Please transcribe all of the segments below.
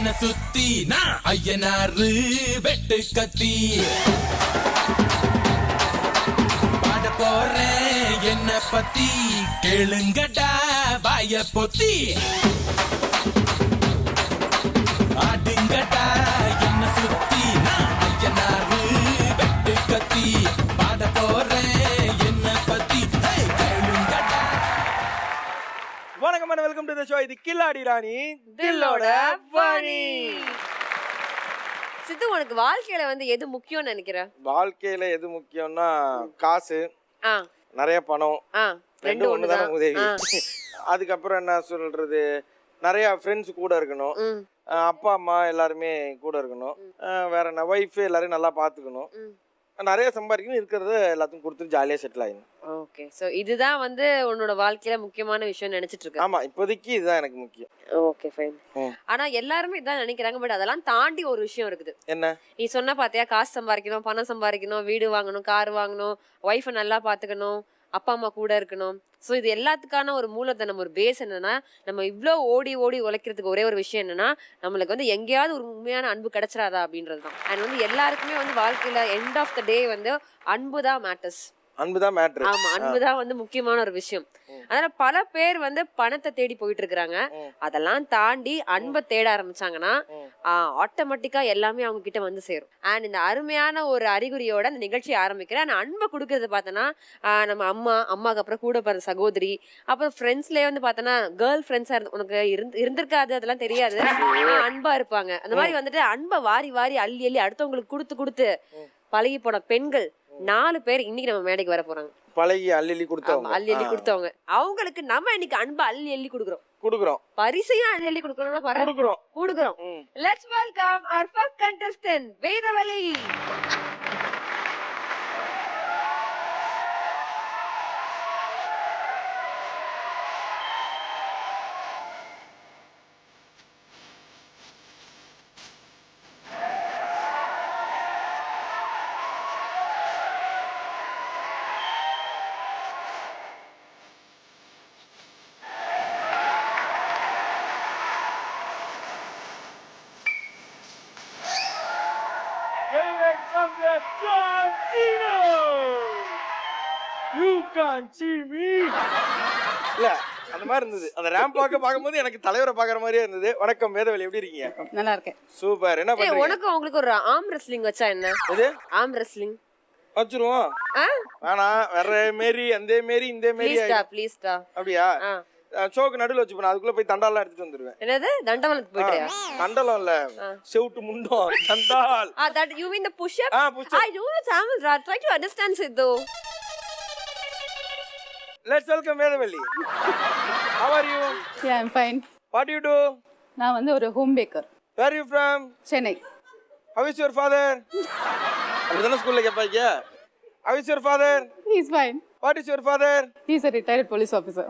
என்ன சுத்தி நான் ஐயனாரு வெட்டு கத்தி பாட போறேன் என்ன பத்தி கேளுங்கடா வாய பொத்தி ஆடுங்கடா என்ன சுத்தி நான் ஐயனாரு வெட்டு கத்தி பாட போறேன் என்ன பத்தி கேளுங்கடா. வணக்கம், வெல்கம் டு தி ஷோ. இது கில்லாடி ராணி தில்லோட வாணி. சித்து, உனக்கு வாழ்க்கையில வந்து எது முக்கியம்னு நினைக்கிற? வாழ்க்கையில எது முக்கியம்னா காசு, நிறைய பணம், ரெண்டு ஒண்ணுதான் உதவி. அதுக்கப்புறம் என்ன சொல்றது, நிறைய ஃப்ரெண்ட்ஸ் கூட இருக்கணும், அப்பா அம்மா எல்லாருமே கூட இருக்கணும், வேற என்ன ஒய்ஃப் எல்லாரையும் நல்லா பாத்துக்கணும், நிறைய சம்பாதிக்கணும், இருக்கிறத எல்லாத்துக்கும் கொடுத்துட்டு ஜாலியா செட்டில் ஆயிடும். ஓகே, சோ இதுதான் வந்து உன்னோட வாழ்க்கையில முக்கியமான விஷயம் நினைச்சிட்டு இருக்க? ஆமா, இப்போதைக்கு இதுதான் எனக்கு முக்கியம். Okay fine. ஆனா எல்லாருமே இதான் நினைக்கிறாங்க, பட் அதெல்லாம் தாண்டி ஒரு விஷயம் இருக்குது. என்ன? நீ சொன்ன பாத்தியா, காசு சம்பாதிக்கணும், பணம் சம்பாதிக்கணும், வீடு வாங்கணும், கார் வாங்கணும், ஒய்ஃபை நல்லா பாத்துக்கணும், அப்பா அம்மா கூட இருக்கணும். ஸோ இது எல்லாத்துக்கான ஒரு மூலதனம், ஒரு பேஸ் என்னன்னா, நம்ம இவ்வளோ ஓடி ஓடி உழைக்கிறதுக்கு ஒரே ஒரு விஷயம் என்னன்னா, நம்மளுக்கு வந்து எங்கேயாவது ஒரு உண்மையான அன்பு கிடைச்சிடாதா அப்படின்றது தான். அண்ட் வந்து எல்லாருக்குமே வந்து வாழ்க்கையில எண்ட் ஆஃப் த டே வந்து அன்பு தான் மேட்டர்ஸ். அன்புதான் மேட்டர். ஆமா, அன்புதான் வந்து முக்கியமான ஒரு விஷயம். அதனால பல பேர் வந்து பணத்தை தேடி போயிட்டு இருக்காங்க. அதெல்லாம் தாண்டி அன்பை தேட ஆரம்பிச்சாங்கன்னா ஆட்டோமேட்டிக்கா எல்லாமே அவங்க கிட்ட வந்து சேரும். அண்ட் இந்த அருமையான ஒரு அறிகுறியோட இந்த நிகழ்ச்சி ஆரம்பிக்கிறேன். ஆனா அன்பை கொடுக்கறது பார்த்தோன்னா, நம்ம அம்மாக்கு அப்புறம் கூட பிறந்த சகோதரி, அப்புறம் ஃப்ரெண்ட்ஸ்லயே வந்து பார்த்தோன்னா கேர்ள் ஃப்ரெண்ட்ஸா உனக்கு இருந்திருக்காது, அதெல்லாம் தெரியாது, அன்பா இருப்பாங்க. அந்த மாதிரி வந்துட்டு அன்பை வாரி வாரி அள்ளி அள்ளி அடுத்தவங்களுக்கு கொடுத்து கொடுத்து பழகி போன பெண்கள் 4 பேர் இன்னைக்கு நம்ம மேடைக்கு வர போறாங்க. பழகி அள்ளி கொடுத்தவங்க, அள்ளி அள்ளி கொடுத்தவங்க. அவங்களுக்கு நம்ம இன்னைக்கு அன்பு அள்ளி அள்ளி கொடுக்குறோம். பரிசையும் அள்ளி அள்ளி கொடுக்குறோம். Let's welcome our first contestant, வேதவலி. இல்ல அந்த மாதிரி இருந்தது. அந்த ரேம்ப் பாக்கும்போது எனக்கு தலைவரை பாக்குற மாதிரியே இருந்தது. வணக்கம் வேதவலி, எப்படி இருக்கீங்க? நல்லா இருக்கேன். சூப்பர். என்ன பண்றீங்க? உனக்கு உங்களுக்கு ஒரு ஆர்ம் ரெஸ்லிங் வச்சா என்ன? எது ஆர்ம் ரெஸ்லிங் வச்சிருவோம். வேணா வேற மேரி அந்த மேரி இந்த மேரி. ப்ளீஸ்டா. அப்படியா? ஷோக்கு நடுவுல வச்சு போனா அதுக்குள்ள போய் தண்டாலாம் எடுத்துட்டு வந்துருவேன். என்னது தண்டவலத்துக்கு போயிடுறியா? தண்டலம் இல்ல, செவுட்டு முண்டம் தண்டால். That you mean the push up? push up. I do know Tamil. Try to understand it though. Let's welcome வேதவலி. How are you? Yeah, I'm fine. What do you do? நான் வந்து ஒரு home Baker. Where are you from? Chennai. How is your father? அப்படிதானே ஸ்கூல்ல கேட்பாங்க. How is your father? He is fine. What is your father? He is a retired police officer.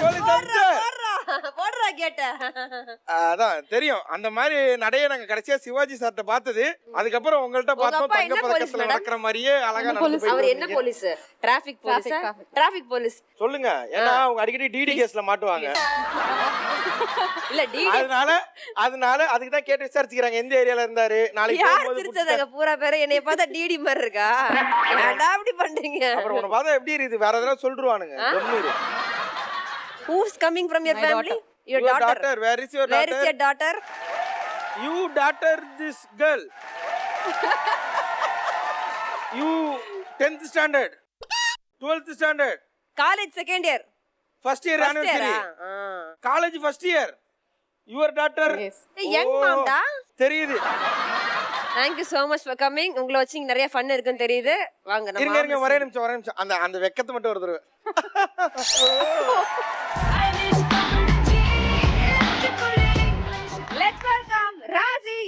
Police officer. போடுறா கேட்ட. அதான் தெரியும். அந்த மாதிரி நடைய நாங்க கடைசியா சிவாஜி சார்ட்ட பார்த்தது. அதுக்கப்புறம் உங்கள்ட்ட பார்த்தோம், தங்க பதக்கத்துல நடக்கிற மாதிரியே அழகா நடந்து. அவர் என்ன police? Traffic police. Traffic police சொல்லுங்க. ஏன்னா அவங்க அடிக்கடி டிடி கேஸ்ல மாட்டுவாங்க. இல்ல டிடி. அதனால அதுக்கு தான் கேட்டு விசாரிச்சுக்கிறாங்க எந்த ஏரியால இருந்தாரு. நாளைக்கு யார் திருச்சதாங்க பூரா பேரை என்னைய பார்த்தா டிடி மாதிரி இருக்கா? ஏன்டா அப்படி பண்றீங்க? அப்புறம் உன பார்த்தா எப்படி இருக்குது, வேற எதனா சொல்றானுங்க. Who's coming from your family? Your daughter. Where is your daughter? Where is your daughter? You daughter this girl. You 10th standard, 12th standard, college second year, first year anniversary, college first year. Your daughter. Yes. Young mom da. தெரியுது. Thank you so much for coming. உங்களை வச்சு இங்க நிறைய fun இருக்குன்னு தெரியுது. வாங்க நம்ம இருங்க ஒரே நிமிஷம். அந்த வெக்கத்தை மட்டும் ஒரு தடவை. Let's welcome Razi.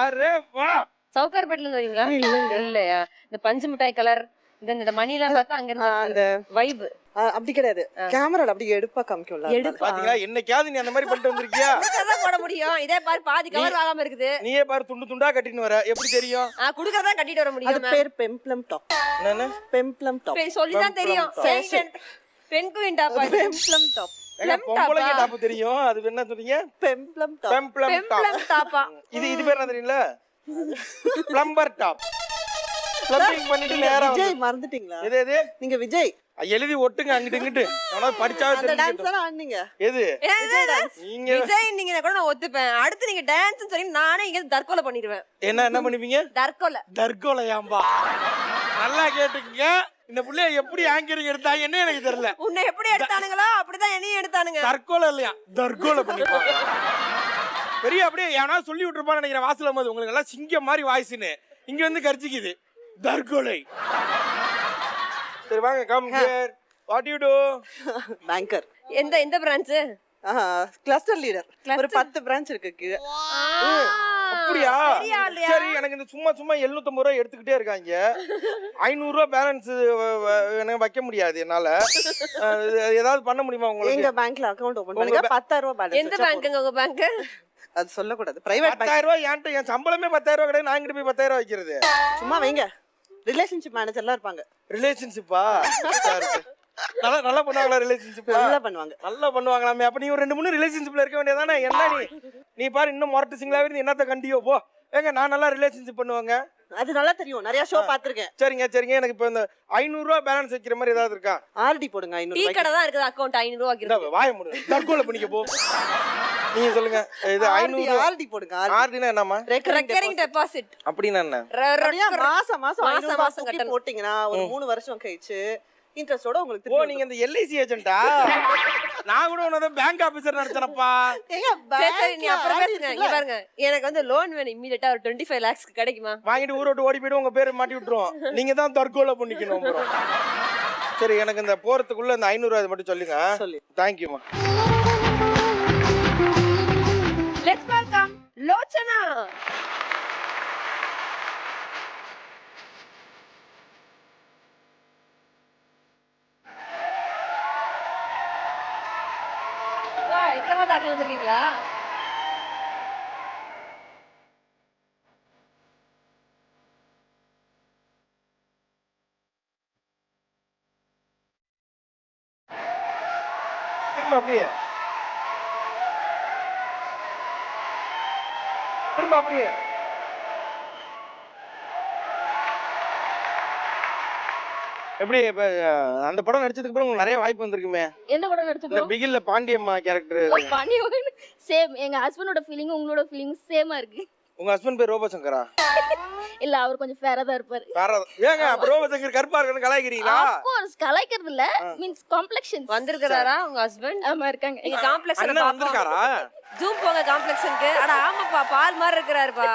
அரே வா. சவுகார்பேட்ல இருந்து வரீங்களா? இல்லையா? இந்த பஞ்சு மிட்டாய் கலர் இந்த மணி எல்லாம் பார்த்தா அங்க அந்த வைப் அப்படி கிடையாது. கேமரால அப்படி எடுப்பா காமிக்கும்ல. பாத்தீங்களா என்னைக்காவது நீ அந்த மாதிரி பண்ணிட்டு வந்திருக்கியா? குடுக்கறதா போட முடியும். இதே பாரு பாதி கவர் ஆகாம இருக்குது. நீயே பாரு துண்டு துண்டா கட்டிட்டு வர. எப்படி தெரியும்? குடுக்கறதா கட்டிட்டு வர அது முடியும். பேர் பெம்ப்ளம் டாப். என்னன்னு? பெம்ப்ளம் டாப். சொல்லிதான் தெரியும். பெண் குயின் டாப். பெம்ப்ளம் டாப். பொம்பளைங்க டாப் தெரியும். அது என்ன சொன்னீங்க? பெம்ப்ளம் டாப். பெம்ப்ளம் டாப்பா. இது பேர் என்ன தெரியல? Plumber top. பிளம்பிங் பண்ணிட்டு நேரா விஜய் மறந்துட்டீங்களா? எது நீங்க விஜய் எழுதி ஒட்டுங்க அங்கிட்டு இங்கிட்டு. ஆனா படிச்சாவே அந்த டான்ஸ் தெரியும். எல்லாம் ஆடுனீங்க. எது? நீங்க விஜய் நீங்க கூட நான் ஒத்துப்பேன். அடுத்து நீங்க டான்ஸ் சொல்லி நானே இங்க தற்கொலை பண்ணிடுவேன். என்ன பண்ணுவீங்க? தற்கொலையாம்பா. நல்லா கேட்டுக்கங்க. இந்த புள்ளைய எப்படி ஆங்கரிங் எடுத்தாங்கன்னு எனக்கு தெரியல. உன்னை எப்படி எடுத்தானுங்களோ அப்படிதான் என்னையும் எடுத்தானுங்க. தற்கொலை இல்லையா? தற்கொலை பண்ணிப்பாங்க. பெரிய அப்படியே எவனா சொல்லி விட்டுருப்பான்னு நினைக்கிறேன். வாசல போது உங்களுக்கு எல்லாம் சிங்கம் மாதிரி வாய்ஸ்னு இங்க வந்து கரிச்சிக்குது. தற்கொலை. சரி வாங்க come here. What you to? Banker. எந்த பிரான்ச்? Cluster leader. ஒரு 10 பிரான்ச் இருக்கு கீழ. அப்படியா? சரி எனக்கு இந்த சும்மா 750 ரூபாய் எடுத்துக்கிட்டே இருக்காங்க. 500 ரூபாய் பேலன்ஸ் எனக்கு வைக்க முடியாது என்னால. ஏதாவது பண்ண முடியுமா உங்களுக்கு? எங்க பேங்க்ல அக்கவுண்ட் ஓபன் பண்ணுங்க. 10,000 ரூபாய் பேலன்ஸ். எந்த பேங்க்ங்க உங்க பேங்க்? அது சொல்ல கூடாது. Private bank. 10,000 ரூபாய் என்கிட்ட என் சம்பளமே 10,000 ரூபாய் கிடையாது. நான் இங்கிட்டு போய் 10,000 ரூபாய் வைக்கிறது. சும்மா வைங்க. ரிலேஷன்ஷிப் மேனேஜர்லாம் இருப்பாங்க. ரிலேஷன்ஷிப்பா? நல்லா பண்ணுவாங்களா ரிலேஷன்ஷிப்? நல்லா பண்ணுவாங்க. நல்லா பண்ணுவாங்களாமே. அப்ப நீ ஒரு 2-3 ரிலேஷன்ஷிப்ல இருக்க வேண்டியதானே? என்ன நீ பாரு இன்னும் மொரட்டு சிங்களாவே இருந்து என்னத்த கண்டியோ போ. ஏங்க நான் நல்லா ரிலேஷன்ஷிப் பண்ணுவாங்க. அது நல்லா தெரியும். நிறைய ஷோ பாத்துர்க்கேன். சரிங்க எனக்கு இப்ப இந்த 500 ரூபாய் பேலன்ஸ் வைக்கிற மாதிரி ஏதாவது இருக்கா? ஆர்டி போடுங்க. 500 டீ ரூபாய். கடை தான் இருக்குது. அக்கவுண்ட் 500 ரூபாய் இருக்குது. வாய மூடு. தற்கொலை பண்ணிக்க போ. நீங்க சொல்லுங்க. இது 500 ஆர்டி போடுங்க. ஆர்டினா என்னமா? Recurring deposit. அப்படினா என்ன? மாசம் 500 ரூபாய் கட்டி போட்டீங்கன்னா ஒரு 3 வருஷம் கழிச்சு இன்ட்ரெஸ்டோட உங்களுக்கு ஓ நீங்க இந்த LIC ஏஜென்ட்டா? நான் கூட உனத பேங்க் ஆபீசர் நினைச்சனப்பா. சரி நீ அப்புறம் பேசுங்க. இங்க பாருங்க. எனக்கு வந்து லோன் வேணும் இமிடியேட்டா ஒரு 25 lakhs கிடைக்குமா? வாங்கிட்டு ஊரை விட்டு ஓடி போய்டு உங்க பேரை மாட்டி விட்டுறோம். நீங்க தான் தற்கொலை பண்ணிக்கணும் bro. சரி எனக்கு இந்த போறதுக்குள்ள இந்த 500 ரூபாய் மட்டும் சொல்லுங்க. Thank you மா. Let's welcome Lochana. வந்துருக்கீங்களா? அப்படியே திரும்ப அப்படியே எப்படி இப்ப அந்த படம் நடிச்சதுக்கு அப்புறம் உங்களுக்கு நிறைய வாய்ப்பு வந்திருக்குமே. எந்த படம் இந்த நடிச்சோம்? பிகில்ல பாண்டியம்மா கேரக்டர். பாண்டியன் சேம். எங்க ஹஸ்பண்டோட ஃபீலிங் உங்களோட ஃபீலிங் சேமா இருக்கு. உங்க ஹஸ்பண்ட் பேர் ரோபசங்கரா? இல்ல அவர் கொஞ்சம் ஃபேரா தான் இருப்பாரு. ஏங்க அப்ப ரோபசங்கர் கருப்பா இருக்கணும் கலாய்க்கிறீங்களா? ஆஃப் கோர்ஸ் கலாய்க்கிறது இல்ல. மீன்ஸ் காம்ப்ளெக்ஷன்ஸ். வந்திருக்காரா உங்க ஹஸ்பண்ட்? ஆமா இருக்காங்க. நீங்க காம்ப்ளெக்ஸ்ல அண்ணன் வந்திருக்காரா? ஜூம் போங்க காம்ப்ளெக்ஸ்க்கு. அட ஆமாப்பா பால் மாதிரி இருக்கறாருப்பா.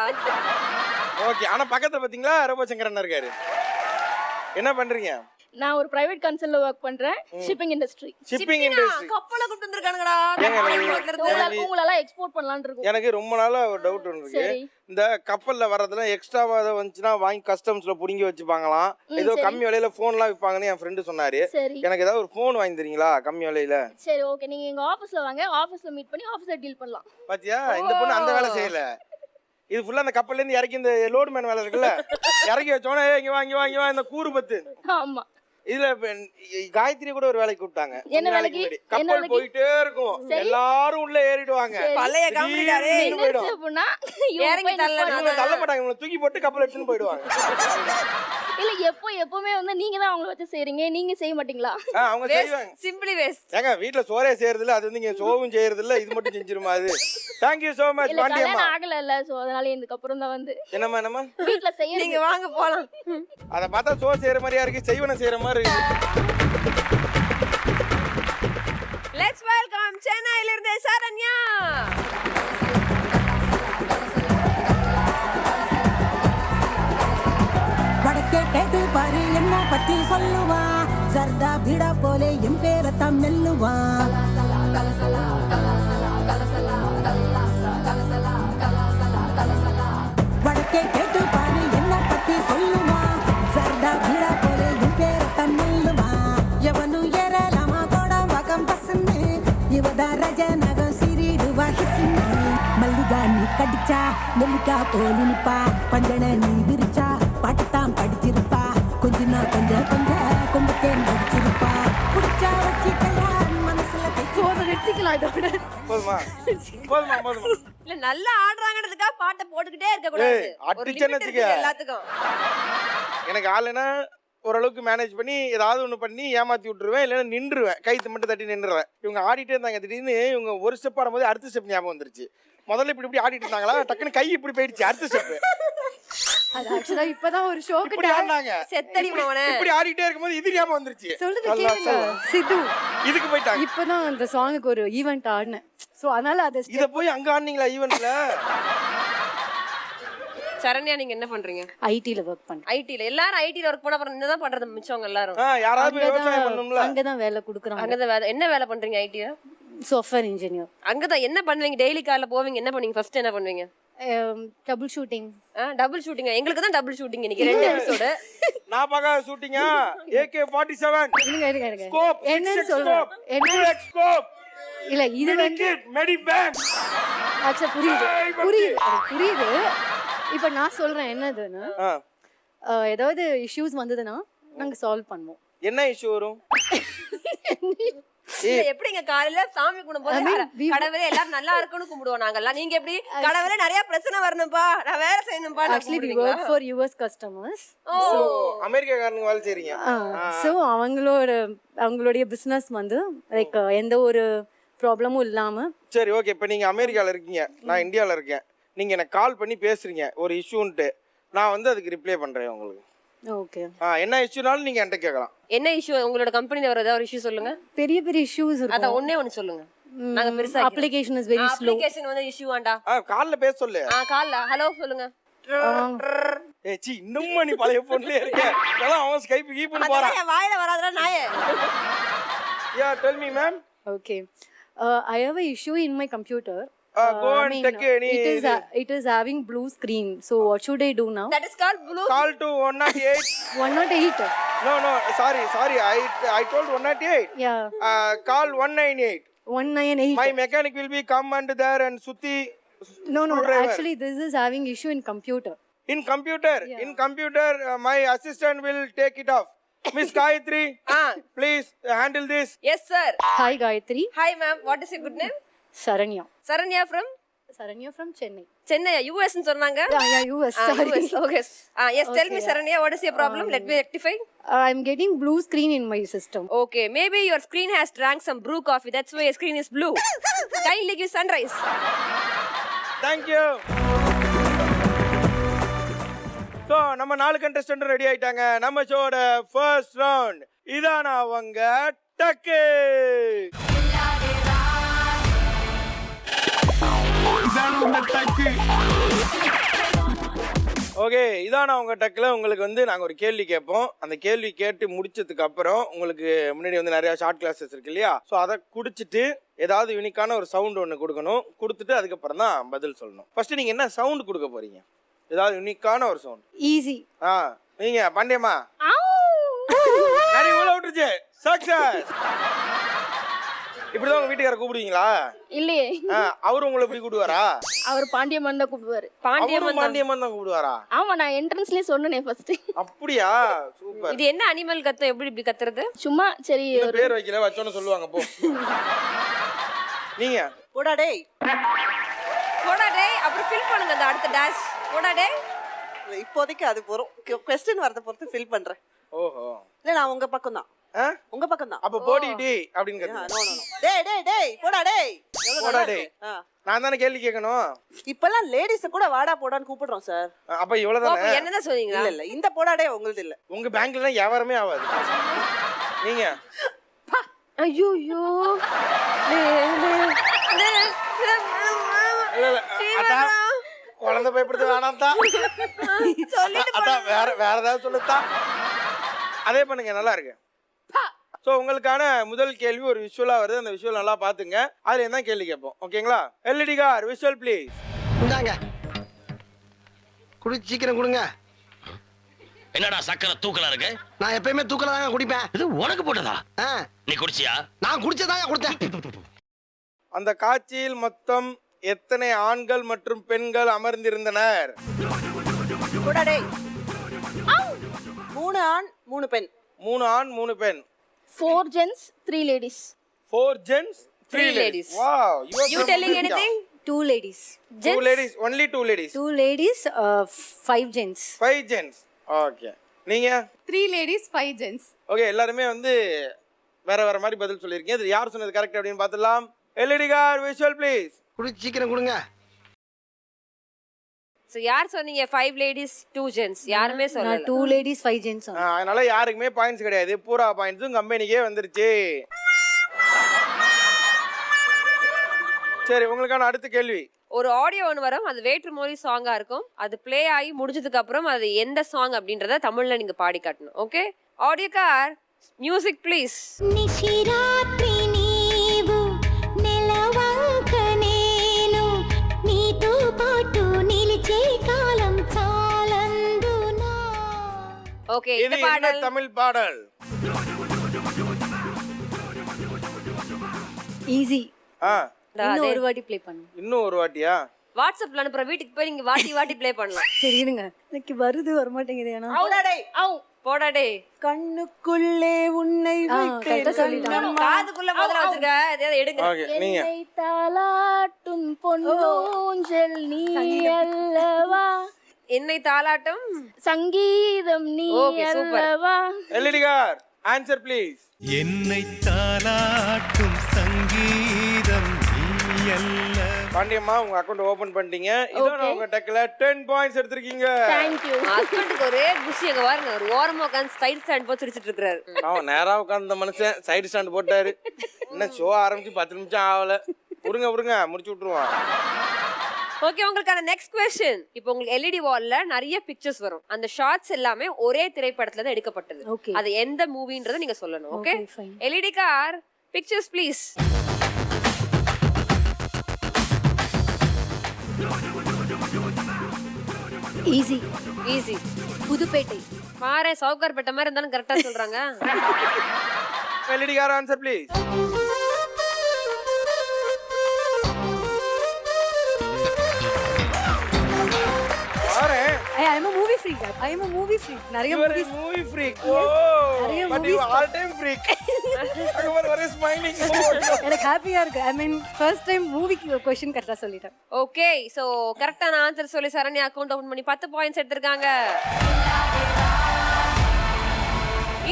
ஓகே ஆனா பக்கத்துல பாத்தீங்களா ரோபசங்கர் அண்ணா இருக்காரு. என்ன பண்றீங்க? நான் ஒரு பிரைவேட் கன்சர்ன்ல வர்க் பண்றேன். Shipping industry. Shipping industry. கப்பல கூட்டி வந்திருக்கானுங்கடா. உங்களெல்லாம் எக்ஸ்போர்ட் பண்ணலாம்னு இருக்கோம். எனக்கு ரொம்ப நாளா ஒரு டவுட் இருக்கு. இந்த கப்பல்ல வரதுல எக்ஸ்ட்ராவா ஏதாவது வந்துச்சுன்னா வாங்கி கஸ்டம்ஸ்ல புடிங்கி வச்சுப்பாங்களாம். ஏதோ கம்மி விலையில போன்லாம் விப்பாங்கன்னு என் ஃப்ரெண்டு சொன்னாரு. எனக்கு ஏதாவது ஒரு போன் வாங்கி தரீங்களா கம்மி விலையில? சரி ஓகே நீங்க எங்க ஆபீஸ்ல வாங்க. ஆபீஸ்ல மீட் பண்ணி ஆபீஸ்ல டீல் பண்ணலாம். பாத்தியா இந்த பொண்ணு அந்த வேலை செய்யல. இது ஃபுல்லா அந்த கப்பல்ல இருந்து இறக்கி இந்த லோடு மேன் வேலை இருக்குல்ல இறக்கி வச்சோனே இங்க வா இந்த கூறு பத்து. ஆமா இதுல காயத்ரி கூட ஒரு வேலைக்கு கூப்பிட்டாங்க. என்ன வேலைக்கு? கப்பல் போயிட்டே இருக்கும். எல்லாரும் உள்ள ஏறிடுவாங்க. பழைய கம்பெனிடாரே என்னன்னா இறங்கி தள்ள மாட்டாங்க. தூக்கி போட்டு கப்பல் எடுத்துன்னு போயிடுவாங்க. இல்ல எப்பவுமே வந்து நீங்க தான் அவங்கள வச்சு செய்றீங்க. நீங்க செய்ய மாட்டீங்களா? அவங்க செய்வாங்க. Simply waste. ஏங்க வீட்ல சோறே செய்யறது இல்ல. அது வந்து இங்க சோவும் செய்யறது இல்ல. இது மட்டும் செஞ்சிருமா அது? Thank you so much Pandiyamma. கல்யாணம் ஆகல இல்ல சோ அதனால இதுக்கு அப்புறம் தான் வந்து என்னம்மா வீட்ல செய்ய. நீங்க வாங்க போலாம். அத பார்த்தா சோ செய்யற மாதிரியா இருக்கு. செய்வன செய்யற மாதிரி இருக்கு. லெட்ஸ் வெல்கம் சென்னையில இருந்து சரண்யா. வடக்கே கேட்டு பாரு என்ன பத்தி சொல்லுவா. சர்தா பீடா போலே என் பேரை தான் மெல்லுவா. ரஜநகம் சிறிடுவா கிசினி மல்லிகா நீ கடிச்சா நெல்லிக்கா போலி நிப்பா பஞ்சனை நீ விரிச்சா பாட்டுத்தான் படிச்சிருப்பா கொஞ்சம் கொஞ்சம் கொண்டு தேன் படிச்சிருப்பா குடிச்சா வச்சிக்கலா மனசுல எடுத்துக்கலாம் இதோட. போதுமா போதுமா போதுமா இல்ல நல்லா ஆடுறாங்கன்றதுக்காக பாட்டை போட்டுக்கிட்டே இருக்க கூடாது. ஏய், ஒரு அடிச்சேன்னு limit இருக்கு வச்சுக்க. எல்லாத்துக்கும். எனக்கு ஆளுனா ஓரளவுக்கு மேனேஜ் பண்ணி ஏதாவது ஒன்று பண்ணி ஏமாத்தி விட்டுருவேன், இல்லைன்னா நின்றுவேன், கைத்து மட்டும் தட்டி நின்றுவேன். இவங்க ஆடிட்டே இருந்தாங்க, திடீர்னு இவங்க ஒரு ஸ்டெப் ஆடும்போது அடுத்த ஸ்டெப் ஞாபகம் வந்துருச்சு. முதல்ல இப்படி ஆடிட்டு இருந்தாங்களா, டக்குன்னு கை இப்படி போயிடுச்சு, அடுத்த ஸ்டெப் அது ஆக்சுவலா இப்பதான் ஒரு ஷோக்கு இப்படி ஆடினாங்க. செத்தடி மவனே. இப்படி ஆடிட்டே இருக்கும்போது இது ஞாபகம் வந்துருச்சு. சொல்றது சொல்லலாம், கேளுங்க சொல்லலாம். சித்து. இதுக்கு போயிட்டாங்க. இப்பதான் அந்த சாங்குக்கு ஒரு ஈவென்ட் ஆடினேன். சோ அதனால அது இத போய் அங்க ஆடுனீங்களா ஈவென்ட்ல? சரண்யா நீங்க என்ன பண்றீங்க? ஐடில ஒர்க் பண்ணேன். ஐடில எல்லாரும் ஐடில ஒர்க் பண்ண அப்புறம் என்னதான் பண்றது மிச்சவங்க எல்லாரும்? யாராவது போய் விவசாயம் பண்ணணும்ல. அங்கதான் வேலை கொடுக்குறாங்க. அங்கதான் என்ன வேலை பண்றீங்க ஐடில? Software engineer. அங்கதான் என்ன பண்ணுவீங்க? டெய்லி காலைல போவீங்க, என்ன பண்ணுவீங்க? ஃபர்ஸ்ட் என்ன பண்ணுவீங்க? Double shooting. Double shooting. எங்களுக்கு தான் டபுள் ஷூட்டிங் இன்னைக்கு 2 எபிசோட். நான் பார்க்க ஷூட்டிங்கா AK-47 இருங்க ஸ்கோப் என்னன்னு சொல்றேன். என்ன ஸ்கோப் இல்ல இது வந்து மெடிபேக். ஆக்சுவலா புரியுது. இப்ப நான் சொல்றேன் என்னதுன்னு, ஏதாவது இஷ்யூஸ் வந்ததுன்னா நாங்க சால்வ் பண்ணுவோம். என்ன இஷ்யூ வரும்? எப்படிங்க காலையில சாமி கும்பிடும்போது கடவுளே எல்லாரும் நல்லா இருக்குன்னு கும்பிடுவோம் நாங்கெல்லாம். நீங்க எப்படி கடவுளே நிறைய பிரச்சனை வரணும்பா, நான் வேலை செய்யணும்பா? Actually we work for US customers. So அமெரிக்காக்காரங்க வேலை செய்றீங்க. சோ அவங்களுடைய பிசினஸ் வந்து லைக் எந்த ஒரு ப்ராப்ளமும் இல்லாம. சரி ஓகே, இப்போ நீங்க அமெரிக்கால இருக்கீங்க, நான் இந்தியால இருக்கேன். நீங்க எனக்கு கால் பண்ணி பேசுறீங்க ஒரு இஷ்யூன்ட்டு, நான் வந்து அதுக்கு ரிப்ளை பண்றேன் உங்களுக்கு. ஓகே. என்ன இஷ்யூனாலும் நீங்க என்கிட்ட கேட்கலாம். என்ன இஷ்யூ? உங்களோட கம்பெனில வர ஏதாவது ஒரு இஷ்யூ சொல்லுங்க. பெரிய இஷ்யூஸ் அத இருக்கும். ஒண்ணே ஒன்னு சொல்லுங்க. நாங்க பெருசா application is very slow. Application வந்து இஷ்யூ ஆண்டா. கால்ல பேச சொல்லு. கால்ல ஹலோ சொல்லுங்க. சி இன்னும் நீ பழைய போன்லயே இருக்க. அதான் அவன் ஸ்கைப் கீப்னு போறான். அத வாயில வராதடா நாயே. Tell me ma'am. Okay. I have a issue in my computer. Go and take any. It is having blue screen. So what should I do now? That is called blue. Call to 108. 108. No, sorry. I told 108. Yeah. Call 198. 198. My mechanic will be come and there and Suti. No. Driver. Actually, this is having issue in computer. In computer, my assistant will take it off. Miss Gayatri, please handle this. Yes sir. Hi Gayatri. Hi ma'am. What is your good name? Saranya. Saranya from Chennai. Chennai. US ன்னு சொன்னாங்க. Yeah, US. Sorry. US. Okay. Yes, tell me Saranya, what is your problem? Let me rectify. I'm getting blue screen in my system. Okay, maybe your screen has drank some brew coffee. That's why your screen is blue. Kindly give sunrise. Thank you. So, நம்ம 4 contestant ready ஆயிட்டாங்க. நம்ம ஷோட first round இதான அவங்க டக்கு. Okay, இதான அவங்க டக்குல உங்களுக்கு வந்து நாங்கள் ஒரு கேள்வி கேட்போம். அந்த கேள்வி கேட்டு முடிச்சதுக்கு அப்புறம் உங்களுக்கு முன்னாடி வந்து நிறைய ஷார்ட் கிளாஸஸ் இருக்கு இல்லையா, ஸோ அதை குடிச்சிட்டு ஏதாவது யூனிக்கான ஒரு சவுண்ட் ஒன்று கொடுக்கணும். கொடுத்துட்டு அதுக்கப்புறம் தான் பதில் சொல்லணும். ஃபர்ஸ்ட் நீங்க என்ன சவுண்ட் கொடுக்க போறீங்க? ஏதாவது யூனிக்கான ஒரு சவுண்ட். Easy. நீங்க பாண்டியம்மா நிறைய உள்ள விட்டுருச்சு. சக்சஸ். இப்படிதான் உங்க வீட்டுக்கார கூப்பிடுவீங்களா? இல்லையே. அவரு உங்களை இப்படி கூப்பிடுவாரா? அவர் பாண்டியம்மன் தான் கூப்பிடுவாரு. பாண்டியம்மன் தான் கூப்பிடுவாரா? ஆமா, நான் என்ட்ரன்ஸ்லயே சொன்னேனே ஃபர்ஸ்ட். அப்படியா? சூப்பர். இது என்ன அனிமல் கத்த? எப்படி இப்படி கத்துறது? சும்மா சரி ஒரு பேர் வைக்கல, வச்சோன்னு சொல்லுவாங்க போ. நீங்க போடா டேய். போடா டேய். அப்புறம் ஃபில் பண்ணுங்க அந்த அடுத்த டாஷ். போடா டேய். இப்போதைக்கு அது போறோம். क्वेश्चन வரத பொறுத்து ஃபில் பண்றேன். ஓஹோ. இல்ல நான் உங்க பக்கம் தான். உங்க பக்கம் தான். அப்ப போடி டேய் அப்படினு நோ டேய் போடா டேய். போடா டேய். நான் தானே கேள்வி கேட்கணும். இப்பலாம் லேடிஸ் கூட வாடா போடான்னு கூப்பிடுறோம் சார். அப்ப இவ்வளவுதானே? என்னதான் சொல்றீங்க? இல்ல இந்த போடா டேய் உங்களுது இல்ல. உங்க பேங்க்ல எல்லாம் வியாபாரமே ஆகாது. நீங்க ஐயோ அதான் குழந்தை பயப்படுத்த வேணாம் தான். அதான் வேற ஏதாவது சொல்லுத்தா. அதே பண்ணுங்க, நல்லா இருக்கு. ஸோ உங்களுக்கான முதல் கேள்வி ஒரு விஷுவலா வருது. அந்த விஷுவல் நல்லா பாத்துங்க. அதுல என்ன கேள்வி கேட்போம், ஓகேங்களா? LED car visual please. இந்தாங்க குடி, சீக்கிரம் கொடுங்க. என்னடா சக்கரை தூக்கலா இருக்கு? நான் எப்பயுமே தூக்கல தாங்க குடிப்பேன். இது உனக்கு போட்டதா? ஆ, நீ குடிச்சியா? நான் குடிச்சதாங்க கொடுத்தேன். அந்த காட்சியில் மொத்தம் எத்தனை ஆண்கள் மற்றும் பெண்கள் அமர்ந்திருந்தனர்? போடா டேய். 3 ஆண் 3 பெண். 3 ஆண் 3 பெண். 4 gents, 3 ladies. 4 gents, 3 Three ladies. ladies. Wow, You telling anything? 2 ladies. 2 ladies, only 2 ladies. 2 ladies, 5 gents. 5 gents. Okay. நீங்க 3 ladies, 5 gents. ஓகே, எல்லாருமே வந்து வேற வேற மாதிரி பதில் சொல்லியிருக்கீங்க. இது யார் சொன்னது கரெக்ட் அப்படின்னு பார்த்துடலாம். LED car visual please. குடி சீக்கிரம் கொடுங்க. So யார் சொன்னீங்க 5 ladies 2 gents? யாருமே சொல்லல. 2 ladies, 5 gents. அதனால யாருக்குமே பாயிண்ட்ஸ் கிடையாது. பூரா பாயிண்ட்ஸும் கம்பெனிக்கே வந்துருச்சு. சரி, உங்களுக்கான அடுத்த கேள்வி. ஒரு ஆடியோ ஒன்று வரும், அது வேற்றுமொழி சாங்கா இருக்கும். அது ப்ளே ஆகி முடிஞ்சதுக்கு அப்புறம் அது எந்த சாங் அப்படின்றத தமிழ்ல நீங்க பாடி காட்டணும். Okay, audio car music please. నిశిరాత్రి నీవు నెలవంక నేను నీతో పాటు నిలిచే కాలం చాలందునా. ஓகே, இது இந்த என்ன பாடல் தமிழ் பாடல்? Easy. ஆ, இன்னும் ஒரு வாட்டி ப்ளே பண்ணுங்க. இன்னும் ஒரு வாட்டியா? வாட்ஸ்அப்ல அனுப்புற, வீட்டுக்கு போய் நீங்க வாட்டி வாட்டி ப்ளே பண்ணலாம். சரி இருங்க, எனக்கு வருது வர மாட்டேங்குது. ஏன்னா போடா டேய். போடா டே. கண்ணுக்குள்ளே உன்னை கரெக்டா சொல்லிட்டாங்க. காதுக்குள்ள முதல்ல வச்சிருக்க, எதையாவது எடுங்க. ஓகே, நீங்க என்னை தாலாட்டும் பொன்னூஞ்சல் நீ அல்லவா, என்னை தாலாட்டும் சங்கீதம் நீ Okay, super. அல்லவா. LED car answer please. என்னை தாலாட்டும் சங்கீதம் நீ அல்ல. பாண்டியம்மா, உங்க அக்கவுண்ட் ஓபன் பண்ணிட்டீங்க. இதான் உங்க டெக்ல 10 பாயிண்ட்ஸ் எடுத்திருக்கீங்க. Thank you. ஹஸ்பண்டுக்கு ஒரே குஷி. அங்க பாருங்க, ஒரு ஓரமா உட்காந்து சைடு ஸ்டாண்ட் போட்டு சிரிச்சிட்டு இருக்காரு. அவன் நேரா உட்கார்ந்த மனுஷன் சைடு ஸ்டாண்ட் போட்டாரு. இன்னும் ஷோ ஆரம்பிச்சு 10 நிமிஷம் ஆகல. விடுங்க முடிச்சு விட்டுருவான். ஓகே, உங்களுக்கான நெக்ஸ்ட் क्वेश्चन. இப்போ உங்களுக்கு எல்இடி வால்ல நிறைய பிக்சர்ஸ் வரும். அந்த ஷாட்ஸ் எல்லாமே ஒரே திரைப்படத்துல தான் எடுக்கப்பட்டது. Okay. அது எந்த மூவின்றத நீங்க சொல்லணும். Okay, Okay, fine. LED car pictures please. Easy. Easy. Pudhupettai. பாரு, சவுகார்பேட்டை மாதிரி இருந்தாலும் கரெக்டா சொல்றாங்க. LED car answer please. I am a movie freak. நிறைய movies. Movie freak. நிறைய but you all time freak. அகமர் வர ஸ்மைலிங். எனக்கு ஹாப்பியா இருக்கு. ஐ மீன் ஃபர்ஸ்ட் டைம் மூவிக்கு ஒரு क्वेश्चन கரெக்ட்டா சொல்லிட்டேன். ஓகே, சோ கரெக்டான ஆன்சர் சொல்லி சரண்யா அக்கவுண்ட் ஓபன் பண்ணி 10 பாயிண்ட்ஸ் எடுத்திருக்காங்க.